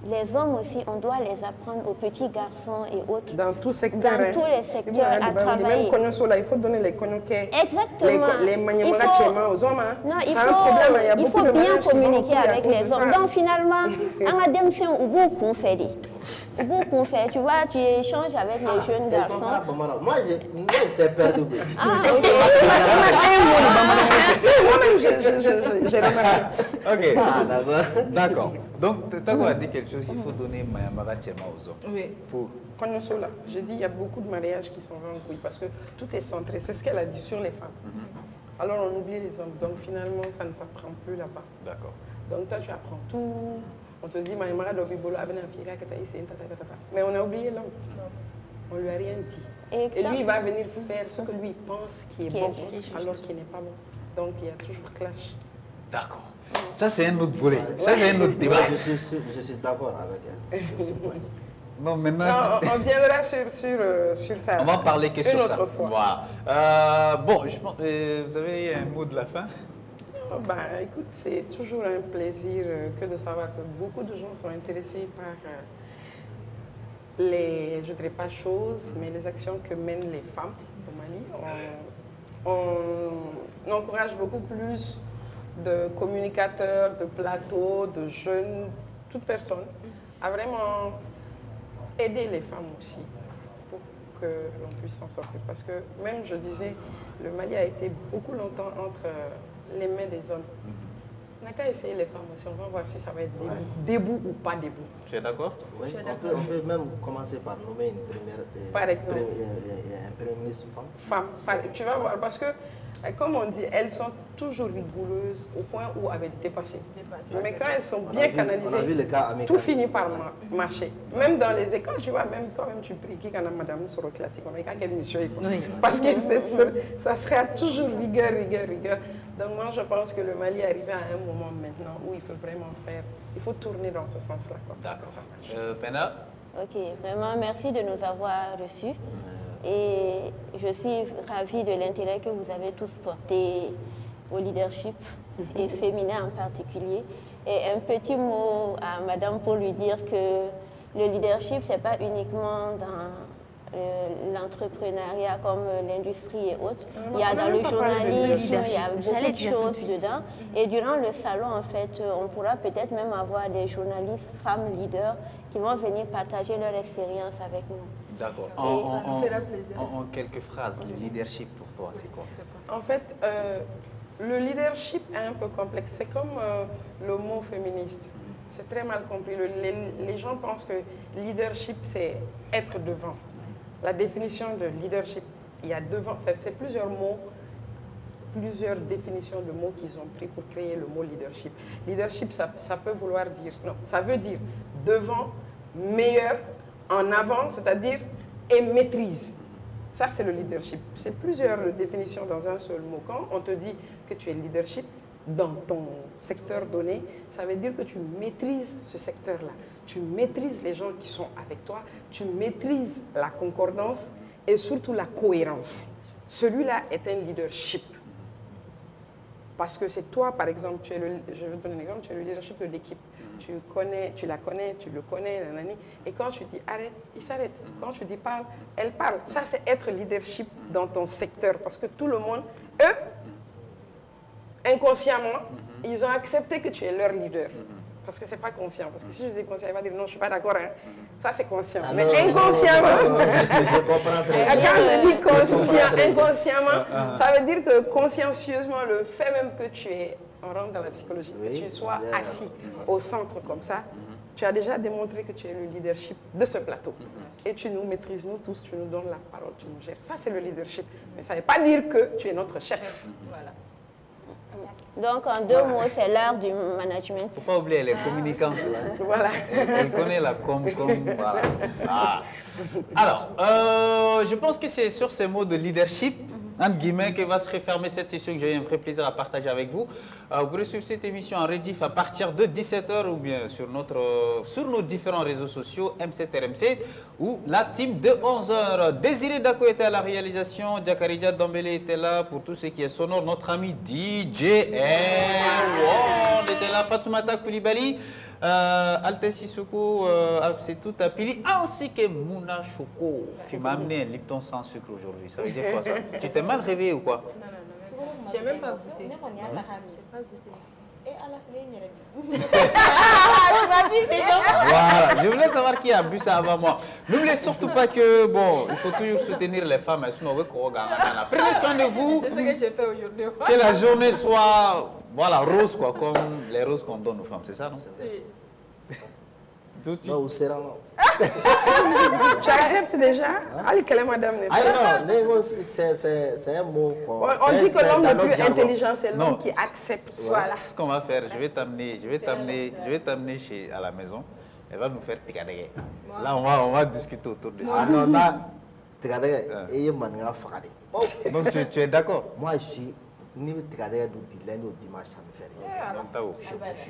les hommes aussi, on doit les apprendre aux petits garçons et autres. Dans tous secteurs. Dans tous les secteurs à travailler. Même il faut donner les cognoquets. Exactement. Les maniements aux hommes. Non, il faut bien communiquer avec les hommes. Donc finalement, on a des beaucoup fait. Beaucoup fait. Tu vois, tu échanges avec les jeunes garçons. Moi, j'étais perdu. Ah, ok. Moi-même, j'ai remarqué. Ok, d'accord. Donc, tu as dit quelque chose, il faut donner Mayamara Tchema aux hommes. Oui. Pour... J'ai dit il y a beaucoup de mariages qui sont en couille parce que tout est centré, c'est ce qu'elle a dit sur les femmes. Alors on oublie les hommes, donc finalement ça ne s'apprend plus là-bas. D'accord. Donc toi tu apprends tout, on te dit Mayamara Dobibolo, mais on a oublié l'homme. On ne lui a rien dit. Et lui il va venir faire ce que lui pense qui est bon, alors qu'il n'est pas bon. Donc il y a toujours clash. D'accord. Ça, c'est un autre volet. Ça, c'est un autre débat. Je suis d'accord avec elle. Non, maintenant... on viendra sur ça. On va parler que sur ça. Une autre fois. Voilà. Bon, je pense, vous avez un mot de la fin? Écoute, c'est toujours un plaisir que de savoir que beaucoup de gens sont intéressés par les, je ne dirais pas choses, mais les actions que mènent les femmes au Mali. On encourage beaucoup plus de communicateurs, de plateaux, de jeunes, toute personne, à vraiment aider les femmes aussi pour que l'on puisse s'en sortir. Parce que même, je disais, le Mali a été beaucoup longtemps entre les mains des hommes. On n'a qu'à essayer les femmes aussi, on va voir si ça va être debout ou pas debout. Tu es d'accord? Oui, on peut même commencer par nommer une première... par exemple. Un premier ministre femme. Tu vas voir, parce que, comme on dit, elles sont toujours rigoureuses au point où elles dépassé. Mais quand elles sont bien canalisées, tout finit par marcher. Même dans les écoles, tu vois, même toi-même tu pries qui quand madame sur le classique, on a qu'à monsieur. Parce que ça sera toujours rigueur. Donc moi je pense que le Mali est arrivé à un moment maintenant où il faut vraiment faire, il faut tourner dans ce sens-là. D'accord. Pena? Ok, vraiment merci de nous avoir reçus. Et je suis ravie de l'intérêt que vous avez tous porté au leadership et féminin en particulier. Et un petit mot à madame pour lui dire que le leadership, ce n'est pas uniquement dans l'entrepreneuriat comme l'industrie et autres. Il y a dans le journalisme, il y a beaucoup de choses dedans. Et durant le salon, en fait, on pourra peut-être même avoir des journalistes femmes leaders qui vont venir partager leur expérience avec nous. D'accord. En quelques phrases, le leadership pour toi, c'est quoi? En fait, le leadership est un peu complexe. C'est comme le mot féministe. C'est très mal compris. Les gens pensent que leadership, c'est être devant. La définition de leadership, il y a devant, c'est plusieurs mots, plusieurs définitions de mots qu'ils ont pris pour créer le mot leadership. Leadership, ça peut vouloir dire, non, ça veut dire devant, meilleur, en avant, c'est-à-dire et maîtrise. Ça, c'est le leadership. C'est plusieurs définitions dans un seul mot. Quand on te dit que tu es leadership dans ton secteur donné, ça veut dire que tu maîtrises ce secteur-là. Tu maîtrises les gens qui sont avec toi, tu maîtrises la concordance et surtout la cohérence. Celui-là est un leadership. Parce que c'est toi, par exemple, je vais te donner un exemple, tu es le leadership de l'équipe. Tu la connais, tu le connais, nanani, et quand tu dis arrête, il s'arrête. Quand tu dis parle, elle parle. Ça, c'est être leadership dans ton secteur. Parce que tout le monde, eux, inconsciemment, ils ont accepté que tu es leur leader. Parce que ce n'est pas conscient. Parce que si je dis conscient, il va dire non, je ne suis pas d'accord. Hein. Ça, c'est conscient. Mais inconsciemment, quand je dis conscient, inconsciemment, ça veut dire que consciencieusement, le fait même que tu es, on rentre dans la psychologie, que tu sois assis au centre comme ça, tu as déjà démontré que tu es le leadership de ce plateau. Et tu nous maîtrises, nous tous, tu nous donnes la parole, tu nous gères. Ça, c'est le leadership. Mais ça ne veut pas dire que tu es notre chef. Voilà. Donc, en 2 mots, c'est l'art du management. Il ne faut pas oublier les communicants. Voilà. Elle connaît la voilà. Ah. Alors, je pense que c'est sur ces mots de leadership, entre guillemets, que va se refermer cette session que j'ai un vrai plaisir à partager avec vous. Vous pourrez suivre cette émission en rediff à partir de 17h ou bien sur nos différents réseaux sociaux, M7RMC ou la team de 11h. Désiré Dako était à la réalisation, Diakaridja Dambélé était là pour tout ce qui est sonore, notre ami DJ on était là, Fatoumata Koulibaly, Alta Sissoko, c'est tout à Pili, ainsi que Mouna Choko qui m'a amené un Lipton sans sucre aujourd'hui. Ça veut dire quoi ça? Tu t'es mal réveillé ou quoi? Non. J'ai même pas goûté. J'ai pas goûté. Et à la Voilà, je voulais savoir qui a bu ça avant moi. N'oubliez surtout pas que, bon, il faut toujours soutenir les femmes, sinon on veut qu'on regarde. Prenez soin de vous. C'est ce que j'ai fait aujourd'hui. Que la journée soit, voilà, rose, quoi, comme les roses qu'on donne aux femmes, c'est ça, non? Oui. Non, ou c'est non. Tu acceptes déjà? Allez, quelle est madame? Ah non, c'est un mot. On dit que l'homme le plus intelligent, c'est l'homme qui accepte. Voilà. Ce qu'on va faire, je vais t'amener à la maison. Elle va nous faire tikadege. Là, on va discuter autour de ça. Ah non, là, tikadege, et il m'a fait. Donc, tu es d'accord? Moi, je suis ni tikadege du lundi au dimanche, ça me fait rien.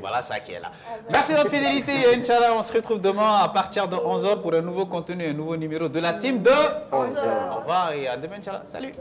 Voilà ça qui est là. Merci de votre fidélité. Inch'Allah, on se retrouve demain à partir de 11h pour un nouveau contenu, un nouveau numéro de la team de 11h. Au revoir et à demain, Inch'Allah. Salut.